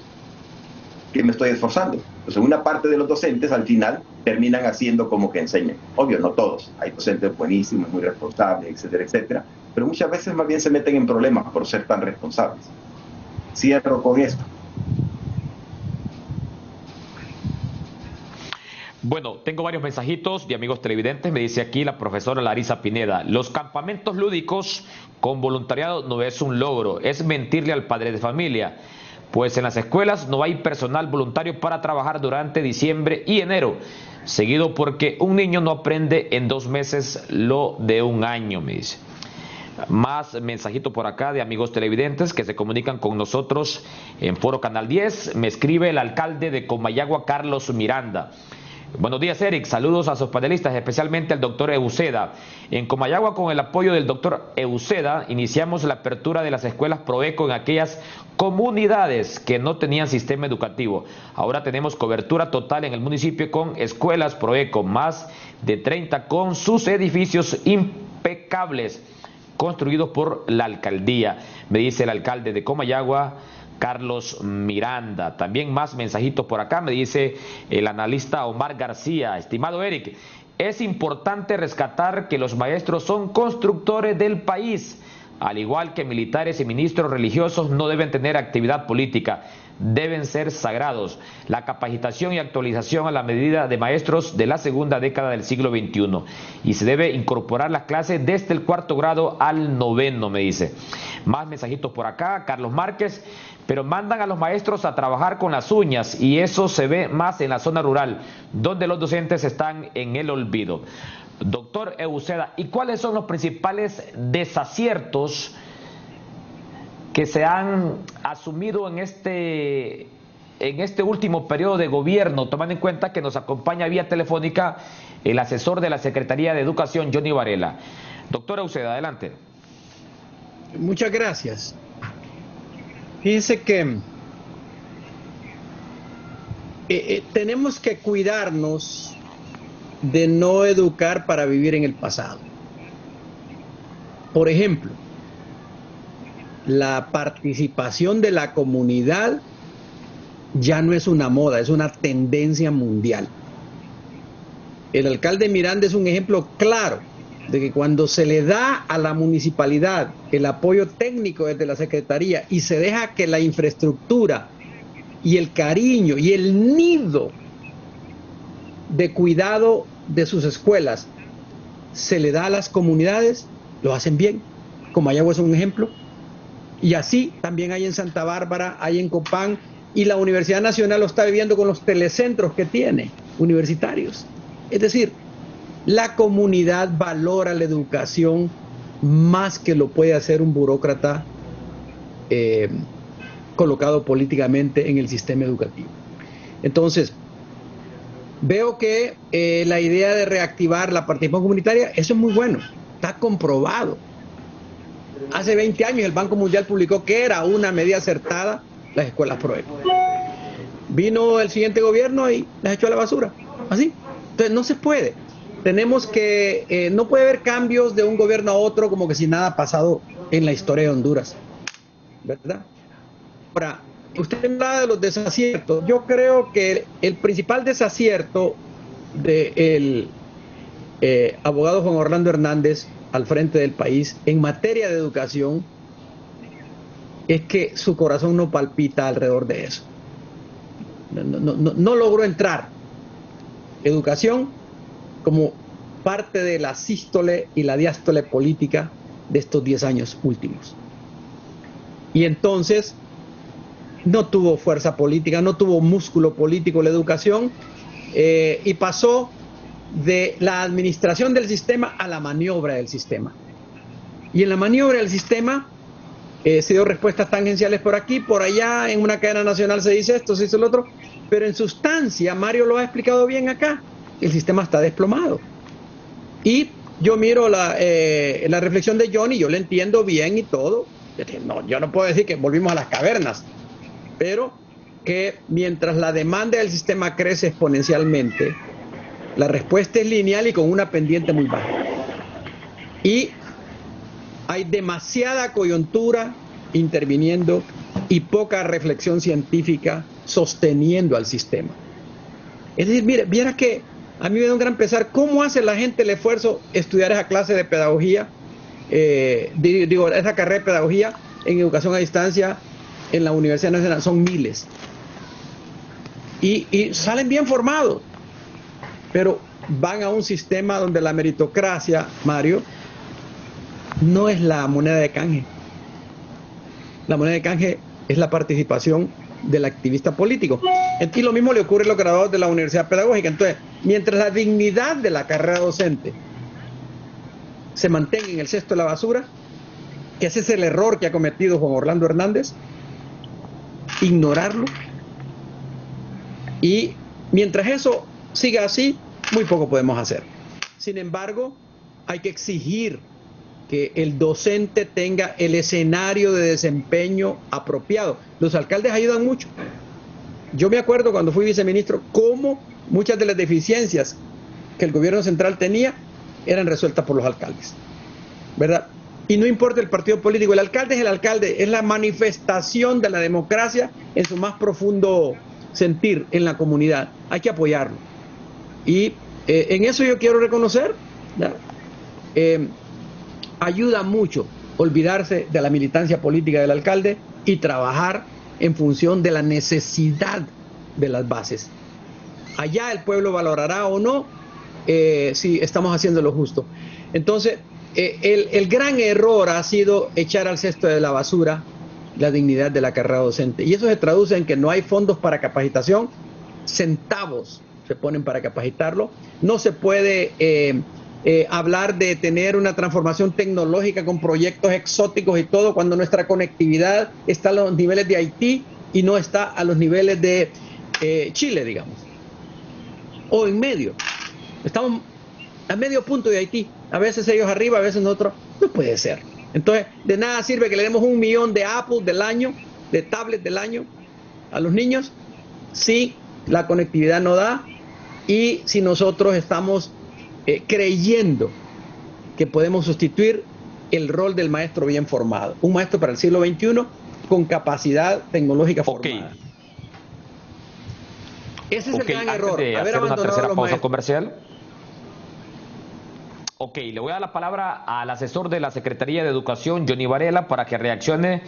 ¿qué me estoy esforzando? Entonces una parte de los docentes al final terminan haciendo como que enseñan. Obvio, no todos. Hay docentes buenísimos, muy responsables, etcétera, etcétera. Pero muchas veces más bien se meten en problemas por ser tan responsables. Cierro con esto. Bueno, tengo varios mensajitos de amigos televidentes. Me dice aquí la profesora Larisa Pineda: los campamentos lúdicos con voluntariado no es un logro, es mentirle al padre de familia. Pues en las escuelas no hay personal voluntario para trabajar durante diciembre y enero, seguido porque un niño no aprende en 2 meses lo de un año, me dice. Más mensajito por acá de amigos televidentes que se comunican con nosotros en Foro Canal 10. Me escribe el alcalde de Comayagua, Carlos Miranda. Buenos días, Eric. Saludos a sus panelistas, especialmente al doctor Euseda. En Comayagua, con el apoyo del doctor Euseda, iniciamos la apertura de las escuelas Proeco en aquellas comunidades que no tenían sistema educativo. Ahora tenemos cobertura total en el municipio con escuelas Proeco, más de 30 con sus edificios impecables, construidos por la alcaldía, me dice el alcalde de Comayagua, Carlos Miranda. También más mensajitos por acá, me dice el analista Omar García. Estimado Eric, es importante rescatar que los maestros son constructores del país, al igual que militares y ministros religiosos no deben tener actividad política, deben ser sagrados. La capacitación y actualización a la medida de maestros de la segunda década del siglo XXI, y se debe incorporar las clases desde el 4º grado al 9º, me dice. Más mensajitos por acá, Carlos Márquez: pero mandan a los maestros a trabajar con las uñas y eso se ve más en la zona rural, donde los docentes están en el olvido. Doctor Euseda, ¿y cuáles son los principales desaciertos que se han asumido en este último periodo de gobierno, tomando en cuenta que nos acompaña vía telefónica el asesor de la Secretaría de Educación, Johnny Varela? Doctor Euseda, adelante. Muchas gracias. Fíjense que tenemos que cuidarnos de no educar para vivir en el pasado. Por ejemplo, la participación de la comunidad ya no es una moda, es una tendencia mundial. El alcalde Miranda es un ejemplo claro de que cuando se le da a la municipalidad el apoyo técnico desde la Secretaría y se deja que la infraestructura y el cariño y el nido de cuidado de sus escuelas se le da a las comunidades, lo hacen bien. Comayagua es un ejemplo. Y así también hay en Santa Bárbara, hay en Copán, y la Universidad Nacional lo está viviendo con los telecentros que tiene, universitarios. Es decir, la comunidad valora la educación más que lo puede hacer un burócrata colocado políticamente en el sistema educativo. Entonces, veo que la idea de reactivar la participación comunitaria, eso es muy bueno, está comprobado. Hace 20 años el Banco Mundial publicó que era una medida acertada las escuelas PROEP. Vino el siguiente gobierno y las echó a la basura. Así. Entonces no se puede. Tenemos que, no puede haber cambios de un gobierno a otro como que si nada ha pasado en la historia de Honduras. ¿Verdad? Ahora, usted habla de los desaciertos. Yo creo que el principal desacierto del abogado Juan Orlando Hernández al frente del país en materia de educación es que su corazón no palpita alrededor de eso. No logró entrar educación como parte de la sístole y la diástole política de estos 10 años últimos. Y entonces no tuvo fuerza política, no tuvo músculo político la educación, y pasó de la administración del sistema a la maniobra del sistema. Y en la maniobra del sistema se dio respuestas tangenciales por aquí, por allá, en una cadena nacional se dice esto, se dice lo otro, pero en sustancia, Mario lo ha explicado bien acá, el sistema está desplomado. Y yo miro la reflexión de Johnny, yo le entiendo bien y todo. No, yo no puedo decir que volvimos a las cavernas, pero que mientras la demanda del sistema crece exponencialmente, la respuesta es lineal y con una pendiente muy baja. Y hay demasiada coyuntura interviniendo y poca reflexión científica sosteniendo al sistema. Es decir, mire, viera que a mí me da un gran pesar cómo hace la gente el esfuerzo de estudiar esa clase de pedagogía, esa carrera de pedagogía en educación a distancia en la Universidad Nacional. Son miles. Y salen bien formados, pero van a un sistema donde la meritocracia, Mario, no es la moneda de canje. La moneda de canje es la participación del activista político. Y lo mismo le ocurre a los graduados de la Universidad Pedagógica. Entonces, mientras la dignidad de la carrera docente se mantenga en el cesto de la basura, que ese es el error que ha cometido Juan Orlando Hernández, ignorarlo, y mientras eso siga así, muy poco podemos hacer. Sin embargo, hay que exigir que el docente tenga el escenario de desempeño apropiado. Los alcaldes ayudan mucho. Yo me acuerdo cuando fui viceministro cómo muchas de las deficiencias que el gobierno central tenía eran resueltas por los alcaldes, ¿verdad? Y no importa el partido político, el alcalde es el alcalde, es la manifestación de la democracia en su más profundo sentir en la comunidad. Hay que apoyarlo. Y en eso yo quiero reconocer, ayuda mucho olvidarse de la militancia política del alcalde y trabajar en función de la necesidad de las bases. Allá el pueblo valorará o no si estamos haciendo lo justo. Entonces, el gran error ha sido echar al cesto de la basura la dignidad de la carrera docente. Y eso se traduce en que no hay fondos para capacitación, centavos se ponen para capacitarlo. No se puede hablar de tener una transformación tecnológica con proyectos exóticos y todo cuando nuestra conectividad está a los niveles de Haití y no está a los niveles de Chile, digamos, o en medio. Estamos a medio punto de Haití, a veces ellos arriba, a veces nosotros. No puede ser. Entonces, de nada sirve que le demos 1 millón de Apple del año, de tablets del año a los niños, si la conectividad no da y si nosotros estamos creyendo que podemos sustituir el rol del maestro bien formado. Un maestro para el siglo XXI con capacidad tecnológica formada. Ese es el gran error. De hacer una tercera pausa comercial. Ok, le voy a dar la palabra al asesor de la Secretaría de Educación, Johnny Varela, para que reaccione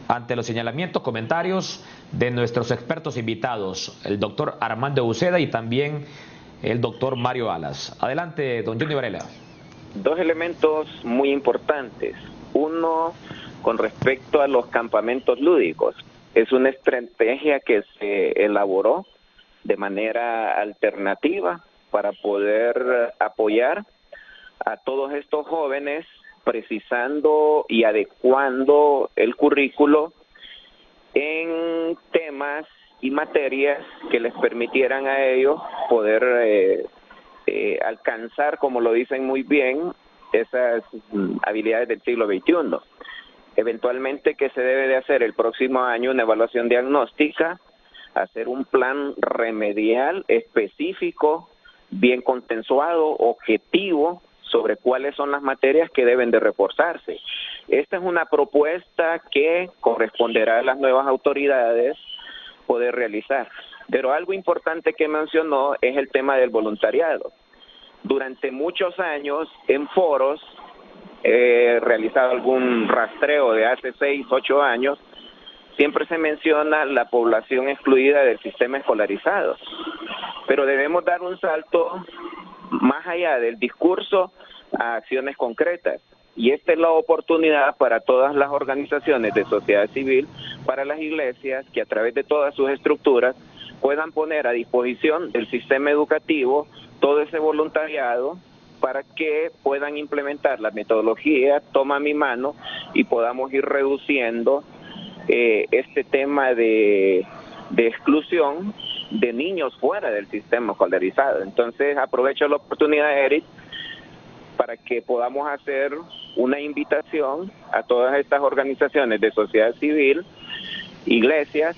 ante los señalamientos, comentarios de nuestros expertos invitados, el doctor Armando Uceda y también el doctor Mario Alas. Adelante, don Johnny Varela. 2 elementos muy importantes. Uno, con respecto a los campamentos lúdicos. Es una estrategia que se elaboró de manera alternativa para poder apoyar a todos estos jóvenes, precisando y adecuando el currículo en temas y materias que les permitieran a ellos poder alcanzar, como lo dicen muy bien, esas habilidades del siglo XXI. Eventualmente, ¿qué se debe de hacer? El próximo año una evaluación diagnóstica, hacer un plan remedial específico, bien consensuado, objetivo, sobre cuáles son las materias que deben de reforzarse. Esta es una propuesta que corresponderá a las nuevas autoridades poder realizar. Pero algo importante que mencionó es el tema del voluntariado. Durante muchos años, en foros, he realizado algún rastreo de hace 6, 8 años, siempre se menciona la población excluida del sistema escolarizado. Pero debemos dar un salto más allá del discurso a acciones concretas. Y esta es la oportunidad para todas las organizaciones de sociedad civil, para las iglesias, que a través de todas sus estructuras puedan poner a disposición del sistema educativo todo ese voluntariado para que puedan implementar la metodología Toma mi mano y podamos ir reduciendo este tema de exclusión de niños fuera del sistema escolarizado. Entonces aprovecho la oportunidad, Eric, para que podamos hacer una invitación a todas estas organizaciones de sociedad civil, iglesias,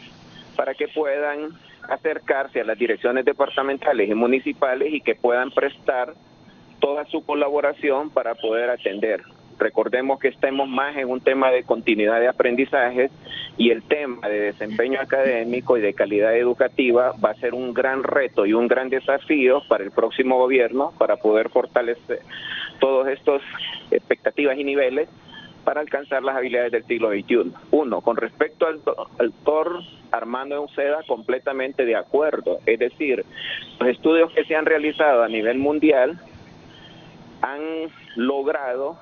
para que puedan acercarse a las direcciones departamentales y municipales y que puedan prestar toda su colaboración para poder atender. Recordemos que estamos más en un tema de continuidad de aprendizajes y el tema de desempeño académico y de calidad educativa va a ser un gran reto y un gran desafío para el próximo gobierno para poder fortalecer todos estos expectativas y niveles para alcanzar las habilidades del siglo XXI. Uno, con respecto al doctor Armando Uceda, completamente de acuerdo. Es decir, los estudios que se han realizado a nivel mundial han logrado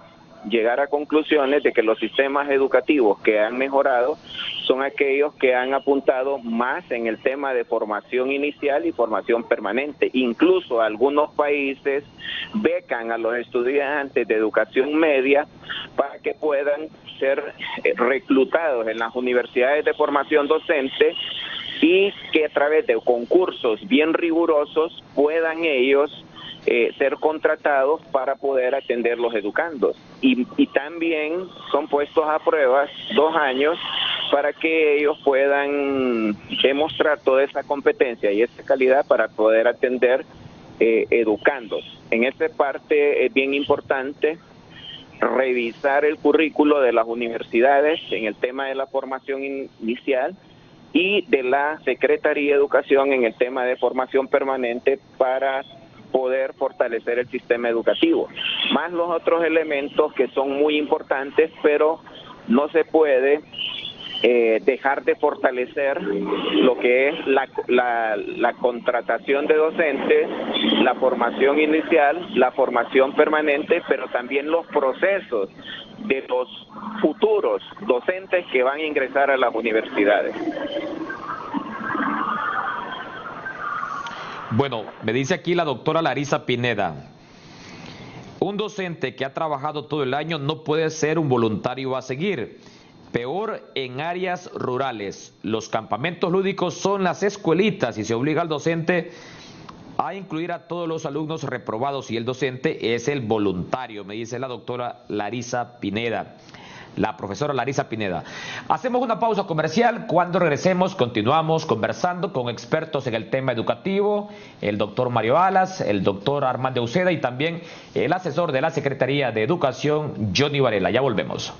llegar a conclusiones de que los sistemas educativos que han mejorado son aquellos que han apuntado más en el tema de formación inicial y formación permanente. Incluso algunos países becan a los estudiantes de educación media para que puedan ser reclutados en las universidades de formación docente y que a través de concursos bien rigurosos puedan ellos ser contratados para poder atender los educandos. Y también son puestos a prueba 2 años para que ellos puedan demostrar toda esa competencia y esa calidad para poder atender educandos. En esta parte es bien importante revisar el currículo de las universidades en el tema de la formación inicial y de la Secretaría de Educación en el tema de formación permanente para poder fortalecer el sistema educativo, más los otros elementos que son muy importantes, pero no se puede dejar de fortalecer lo que es la contratación de docentes, la formación inicial, la formación permanente, pero también los procesos de los futuros docentes que van a ingresar a las universidades. Bueno, me dice aquí la doctora Larisa Pineda, un docente que ha trabajado todo el año no puede ser un voluntario a seguir. Peor en áreas rurales. Los campamentos lúdicos son las escuelitas y se obliga al docente a incluir a todos los alumnos reprobados y el docente es el voluntario, me dice la doctora Larisa Pineda. La profesora Larisa Pineda. Hacemos una pausa comercial. Cuando regresemos continuamos conversando con expertos en el tema educativo, el doctor Mario Alas, el doctor Armando Uceda y también el asesor de la Secretaría de Educación, Johnny Varela. Ya volvemos.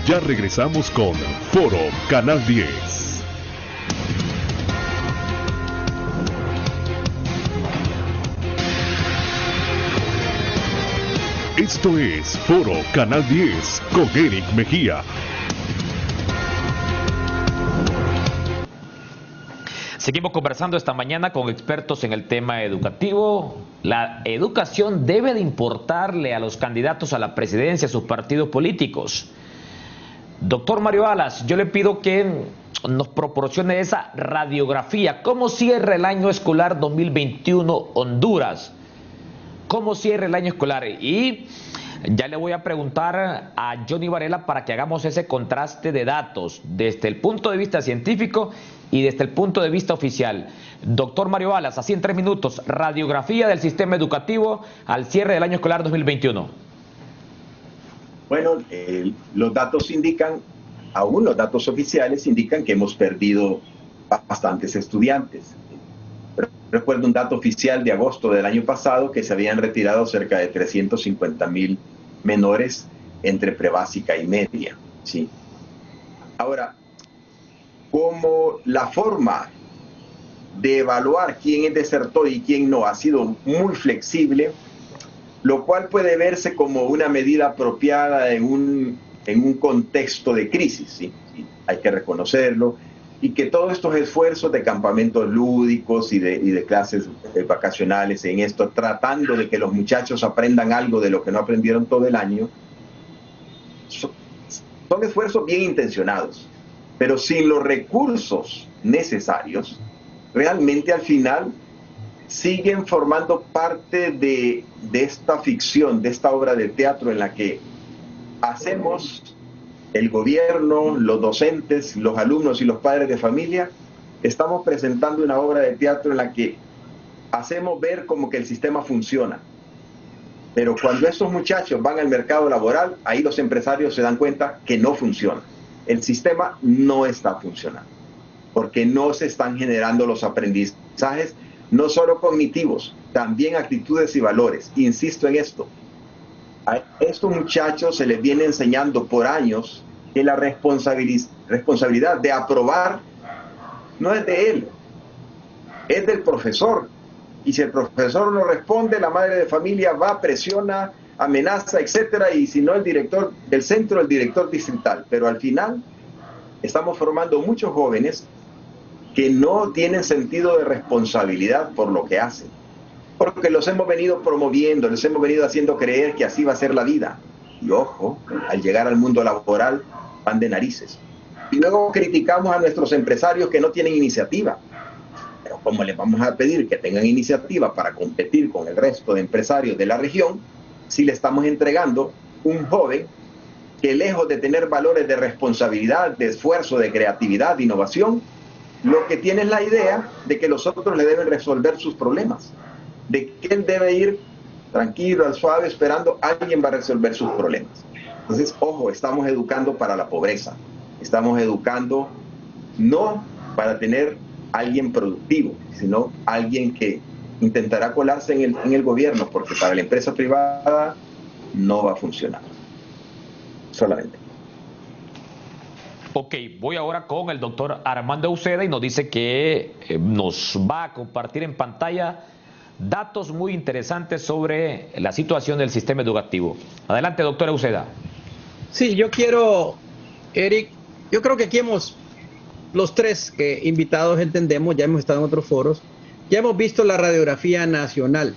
Ya regresamos con Foro Canal 10. Esto es Foro Canal 10 con Eric Mejía. Seguimos conversando esta mañana con expertos en el tema educativo. La educación debe de importarle a los candidatos a la presidencia, a sus partidos políticos. Doctor Mario Alas, yo le pido que nos proporcione esa radiografía. ¿Cómo cierra el año escolar 2021 Honduras? ¿Cómo cierra el año escolar? Y ya le voy a preguntar a Johnny Varela para que hagamos ese contraste de datos desde el punto de vista científico y desde el punto de vista oficial. Doctor Mario Alas, así en 3 minutos, radiografía del sistema educativo al cierre del año escolar 2021. Bueno, los datos indican, aún los datos oficiales indican que hemos perdido bastantes estudiantes. Recuerdo un dato oficial de agosto del año pasado que se habían retirado cerca de 350,000 menores entre prebásica y media, ¿sí? Ahora, como la forma de evaluar quién es desertor y quién no ha sido muy flexible, lo cual puede verse como una medida apropiada en un contexto de crisis, ¿sí? Sí, hay que reconocerlo, y que todos estos esfuerzos de campamentos lúdicos y de clases vacacionales en esto, tratando de que los muchachos aprendan algo de lo que no aprendieron todo el año, son esfuerzos bien intencionados, pero sin los recursos necesarios, realmente al final siguen formando parte de esta ficción, de esta obra de teatro en la que hacemos, el gobierno, los docentes, los alumnos y los padres de familia, estamos presentando una obra de teatro en la que hacemos ver como que el sistema funciona. Pero cuando estos muchachos van al mercado laboral, ahí los empresarios se dan cuenta que no funciona. El sistema no está funcionando, porque no se están generando los aprendizajes, no solo cognitivos, también actitudes y valores. Insisto en esto. A estos muchachos se les viene enseñando por años que la responsabilidad de aprobar no es de él, es del profesor. Y si el profesor no responde, la madre de familia va, presiona, amenaza, etcétera, y si no el director del centro, el director distrital. Pero al final estamos formando muchos jóvenes que no tienen sentido de responsabilidad por lo que hacen, porque los hemos venido promoviendo, les hemos venido haciendo creer que así va a ser la vida. Y ojo, al llegar al mundo laboral van de narices. Y luego criticamos a nuestros empresarios que no tienen iniciativa. Pero ¿cómo les vamos a pedir que tengan iniciativa para competir con el resto de empresarios de la región si le estamos entregando un joven que, lejos de tener valores de responsabilidad, de esfuerzo, de creatividad, de innovación, lo que tiene es la idea de que los otros le deben resolver sus problemas, de que él debe ir tranquilo, al suave, esperando alguien va a resolver sus problemas? Entonces, ojo, estamos educando para la pobreza, estamos educando no para tener alguien productivo, sino alguien que intentará colarse en el gobierno, porque para la empresa privada no va a funcionar. Solamente. Ok, voy ahora con el doctor Armando Uceda y nos dice que nos va a compartir en pantalla datos muy interesantes sobre la situación del sistema educativo. Adelante, doctor Uceda. Sí, yo quiero, Eric, yo creo que aquí los tres invitados entendemos, ya hemos estado en otros foros, ya hemos visto la radiografía nacional.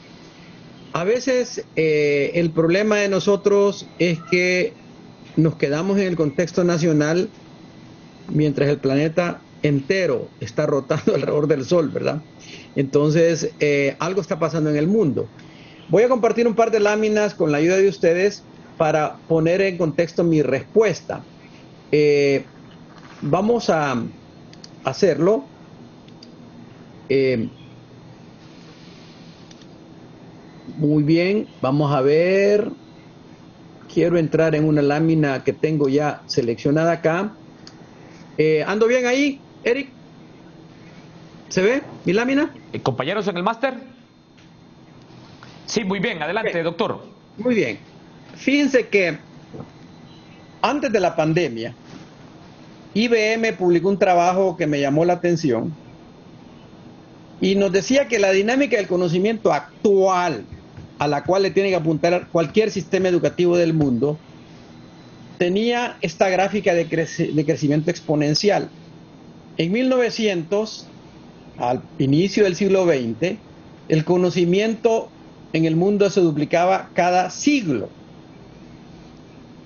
A veces el problema de nosotros es que nos quedamos en el contexto nacional mientras el planeta entero está rotando alrededor del Sol, ¿verdad? Entonces, algo está pasando en el mundo. Voy a compartir un par de láminas con la ayuda de ustedes para poner en contexto mi respuesta. Vamos a hacerlo. Muy bien, vamos a ver. Quiero entrar en una lámina que tengo ya seleccionada acá. ¿Ando bien ahí, Eric? ¿Se ve mi lámina? ¿Compañeros en el máster? Sí, muy bien. Adelante, okay, doctor. Muy bien. Fíjense que antes de la pandemia, IBM publicó un trabajo que me llamó la atención y nos decía que la dinámica del conocimiento actual, a la cual le tiene que apuntar cualquier sistema educativo del mundo, tenía esta gráfica de crecimiento exponencial. En 1900, al inicio del siglo XX, el conocimiento en el mundo se duplicaba cada siglo.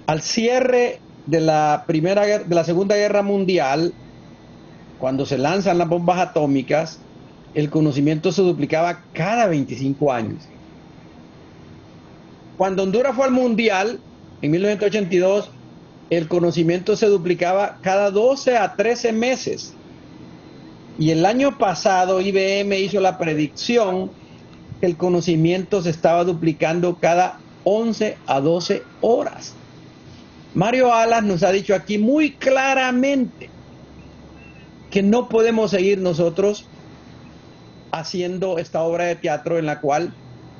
Al cierre de la Segunda Guerra Mundial, cuando se lanzan las bombas atómicas, el conocimiento se duplicaba cada 25 años. Cuando Honduras fue al Mundial, en 1982, el conocimiento se duplicaba cada 12 a 13 meses. Y el año pasado IBM hizo la predicción que el conocimiento se estaba duplicando cada 11 a 12 horas. Mario Alas nos ha dicho aquí muy claramente que no podemos seguir nosotros haciendo esta obra de teatro en la cual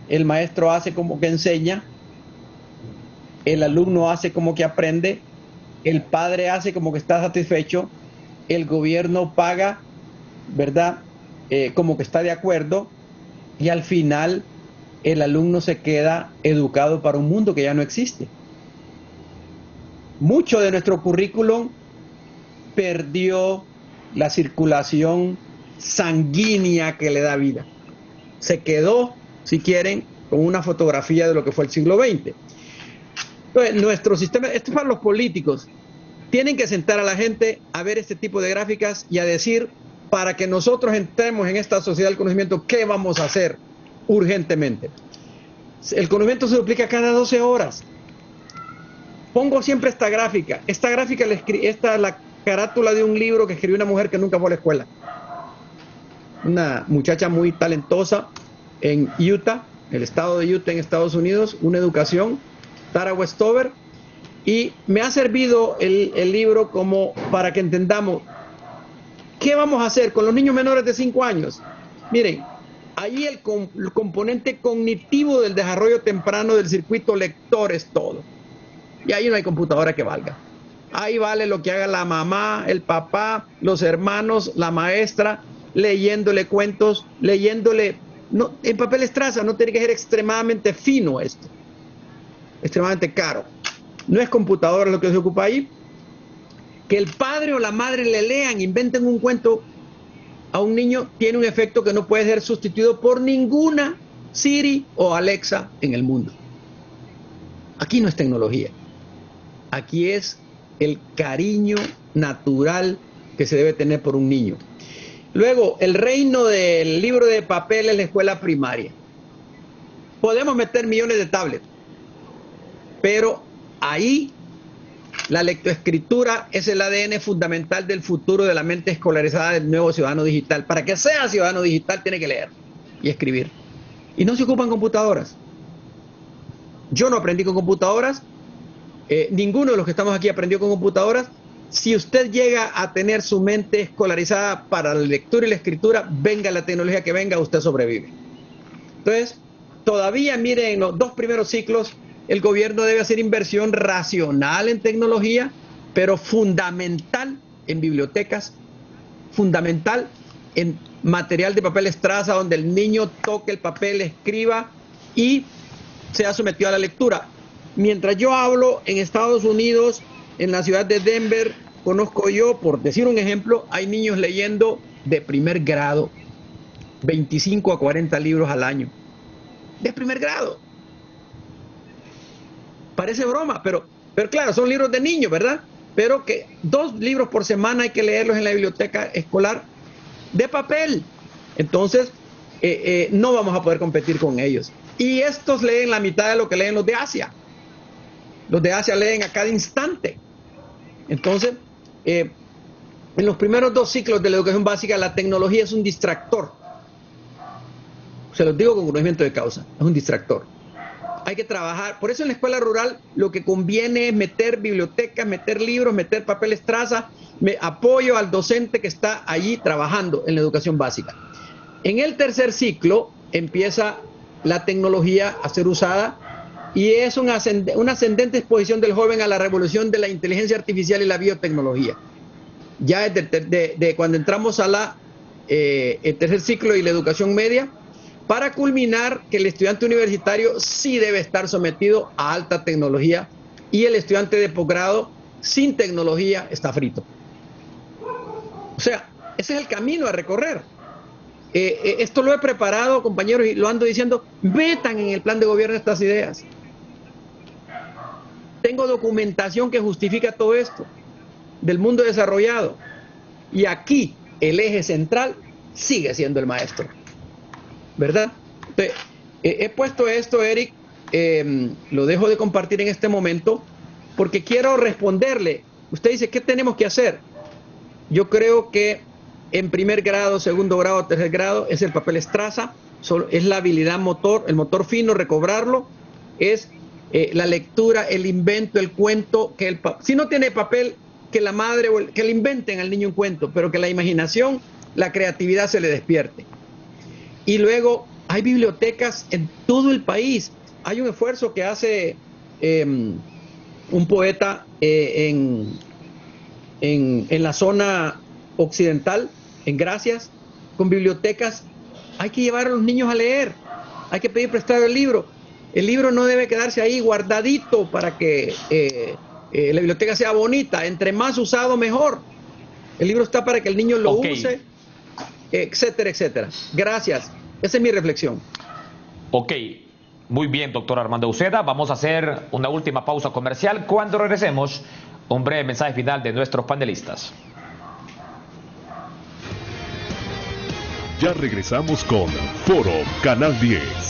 el maestro hace como que enseña, el alumno hace como que aprende, el padre hace como que está satisfecho, el gobierno paga, ¿verdad? Como que está de acuerdo, y al final el alumno se queda educado para un mundo que ya no existe. Mucho de nuestro currículum perdió la circulación sanguínea que le da vida. Se quedó, si quieren, con una fotografía de lo que fue el siglo XX. Entonces, nuestro sistema, esto es para los políticos, tienen que sentar a la gente a ver este tipo de gráficas y a decir, para que nosotros entremos en esta sociedad del conocimiento, ¿qué vamos a hacer urgentemente? El conocimiento se duplica cada 12 horas. Pongo siempre esta gráfica. Esta gráfica, esta es la carátula de un libro que escribió una mujer que nunca fue a la escuela. Una muchacha muy talentosa en Utah, el estado de Utah en Estados Unidos, una educación, Tara Westover, y me ha servido el libro como para que entendamos qué vamos a hacer con los niños menores de 5 años. Miren, ahí el componente cognitivo del desarrollo temprano del circuito lector es todo. Y ahí no hay computadora que valga. Ahí vale lo que haga la mamá, el papá, los hermanos, la maestra, leyéndole cuentos, leyéndole... No, en papel estraza no tiene que ser extremadamente fino esto. Extremadamente caro. No es computadora lo que se ocupa ahí. Que el padre o la madre le lean, inventen un cuento a un niño, tiene un efecto que no puede ser sustituido por ninguna Siri o Alexa en el mundo. Aquí no es tecnología. Aquí es el cariño natural que se debe tener por un niño. Luego, el reino del libro de papel en la escuela primaria. Podemos meter millones de tablets, pero ahí la lectoescritura es el ADN fundamental del futuro de la mente escolarizada del nuevo ciudadano digital. Para que sea ciudadano digital tiene que leer y escribir. Y no se ocupan computadoras. Yo no aprendí con computadoras. Ninguno de los que estamos aquí aprendió con computadoras. Si usted llega a tener su mente escolarizada para la lectura y la escritura, venga la tecnología que venga, usted sobrevive. Entonces, todavía miren, en los 2 primeros ciclos, el gobierno debe hacer inversión racional en tecnología, pero fundamental en bibliotecas, fundamental en material de papel estraza, donde el niño toque el papel, escriba y sea sometido a la lectura. Mientras yo hablo, en Estados Unidos, en la ciudad de Denver, conozco yo, por decir un ejemplo, hay niños leyendo de primer grado, 25 a 40 libros al año. De primer grado. Parece broma, pero claro, son libros de niños, ¿verdad? Pero que 2 libros por semana hay que leerlos en la biblioteca escolar de papel. Entonces, no vamos a poder competir con ellos. Y estos leen la mitad de lo que leen los de Asia. Los de Asia leen a cada instante. Entonces, en los primeros 2 ciclos de la educación básica, la tecnología es un distractor. Se los digo con conocimiento de causa, es un distractor. Hay que trabajar, por eso en la escuela rural lo que conviene es meter bibliotecas, meter libros, meter papel estraza, apoyo al docente que está allí trabajando en la educación básica. En el tercer ciclo empieza la tecnología a ser usada y es una ascendente exposición del joven a la revolución de la inteligencia artificial y la biotecnología. Ya de cuando entramos a el tercer ciclo y la educación media, para culminar que el estudiante universitario sí debe estar sometido a alta tecnología y el estudiante de posgrado sin tecnología está frito. O sea, ese es el camino a recorrer. Esto lo he preparado, compañeros, y lo ando diciendo, metan en el plan de gobierno estas ideas. Tengo documentación que justifica todo esto del mundo desarrollado. Y aquí el eje central sigue siendo el maestro. ¿Verdad? Entonces, he puesto esto, Eric, lo dejo de compartir en este momento porque quiero responderle. Usted dice, ¿qué tenemos que hacer? Yo creo que en primer grado, segundo grado, tercer grado es el papel estraza, es la habilidad motor, el motor fino, recobrarlo, es la lectura, el invento, el cuento, si no tiene papel, que la madre que le inventen al niño un cuento, pero que la imaginación, la creatividad se le despierte. Y luego hay bibliotecas en todo el país. Hay un esfuerzo que hace un poeta en la zona occidental, en Gracias, con bibliotecas. Hay que llevar a los niños a leer, hay que pedir prestado el libro. El libro no debe quedarse ahí guardadito para que la biblioteca sea bonita. Entre más usado, mejor. El libro está para que el niño lo use, etcétera, etcétera. Gracias. Esa es mi reflexión. Ok, muy bien, doctor Armando Uceda. Vamos a hacer una última pausa comercial. Cuando regresemos, un breve mensaje final de nuestros panelistas. Ya regresamos con Foro Canal 10.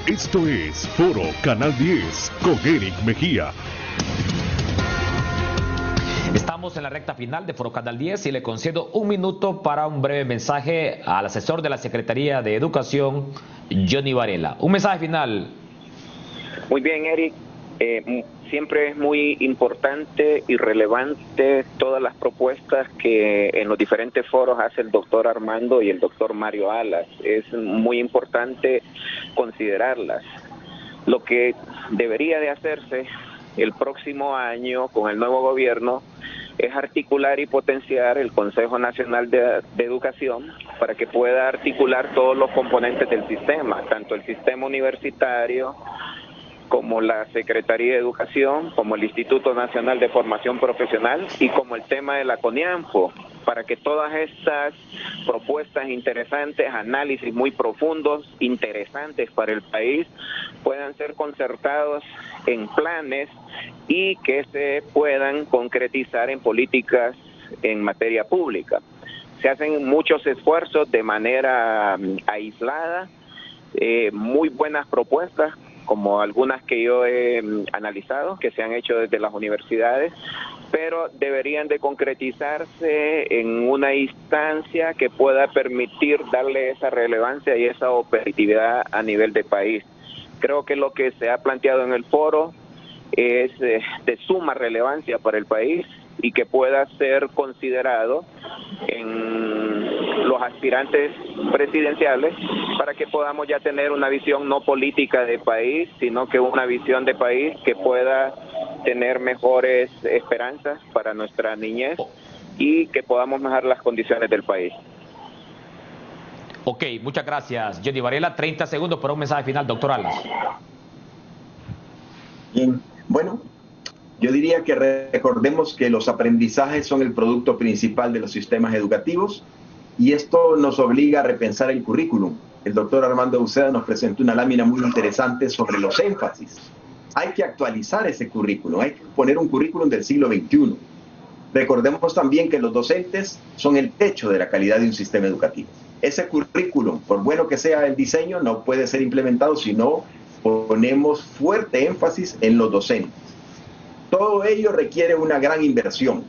Esto es Foro Canal 10 con Eric Mejía. Estamos en la recta final de Foro Canal 10 y le concedo un minuto para un breve mensaje al asesor de la Secretaría de Educación, Johnny Varela. Un mensaje final. Muy bien, Eric. Siempre es muy importante y relevante todas las propuestas que en los diferentes foros hace el doctor Armando y el doctor Mario Alas. Es muy importante considerarlas. Lo que debería de hacerse el próximo año con el nuevo gobierno es articular y potenciar el Consejo Nacional de Educación para que pueda articular todos los componentes del sistema, tanto el sistema universitario como la Secretaría de Educación, como el Instituto Nacional de Formación Profesional y como el tema de la CONIANFO, para que todas estas propuestas interesantes, análisis muy profundos, interesantes para el país, puedan ser concertados en planes y que se puedan concretizar en políticas en materia pública. Se hacen muchos esfuerzos de manera aislada, muy buenas propuestas, como algunas que yo he analizado, que se han hecho desde las universidades, pero deberían de concretizarse en una instancia que pueda permitir darle esa relevancia y esa operatividad a nivel de país. Creo que lo que se ha planteado en el foro es de suma relevancia para el país y que pueda ser considerado en los aspirantes presidenciales para que podamos ya tener una visión no política de país, sino que una visión de país que pueda tener mejores esperanzas para nuestra niñez y que podamos mejorar las condiciones del país. Ok, muchas gracias, Johnny Varela. 30 segundos para un mensaje final, doctor Alas. Bien, bueno, yo diría que recordemos que los aprendizajes son el producto principal de los sistemas educativos y esto nos obliga a repensar el currículum. El doctor Armando Uceda nos presentó una lámina muy interesante sobre los énfasis. Hay que actualizar ese currículum, hay que poner un currículum del siglo XXI. Recordemos también que los docentes son el techo de la calidad de un sistema educativo. Ese currículum, por bueno que sea el diseño, no puede ser implementado si no ponemos fuerte énfasis en los docentes. Todo ello requiere una gran inversión,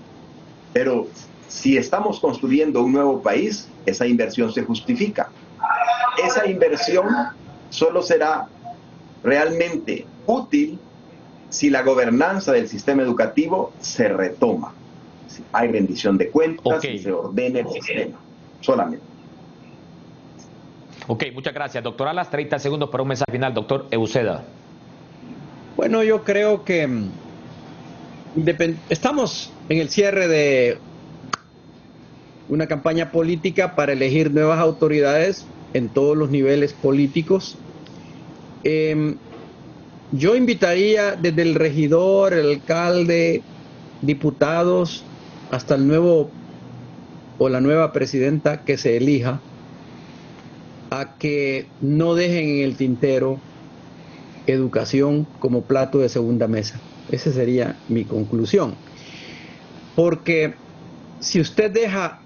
pero si estamos construyendo un nuevo país, esa inversión se justifica. Esa inversión solo será realmente útil si la gobernanza del sistema educativo se retoma. Si hay rendición de cuentas y se ordena el sistema, solamente. Ok, muchas gracias, doctor Alas. 30 segundos para un mensaje final, doctor Uceda. Bueno, yo creo que estamos en el cierre de una campaña política para elegir nuevas autoridades en todos los niveles políticos. Yo invitaría desde el regidor, el alcalde, diputados, hasta el nuevo o la nueva presidenta que se elija, a que no dejen en el tintero educación como plato de segunda mesa. Esa sería mi conclusión. Porque si usted deja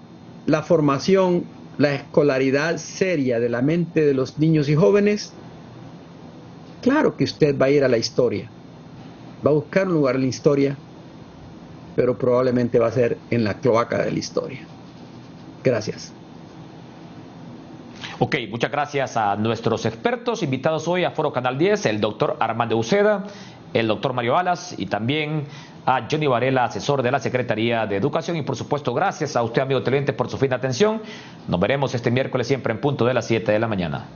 la formación, la escolaridad seria de la mente de los niños y jóvenes, claro que usted va a ir a la historia. Va a buscar un lugar en la historia, pero probablemente va a ser en la cloaca de la historia. Gracias. Ok, muchas gracias a nuestros expertos invitados hoy a Foro Canal 10, el doctor Armando Uceda, el doctor Mario Alas y también a Johnny Varela, asesor de la Secretaría de Educación. Y por supuesto, gracias a usted, amigo televidente, por su fina atención. Nos veremos este miércoles siempre en punto de las 7 de la mañana.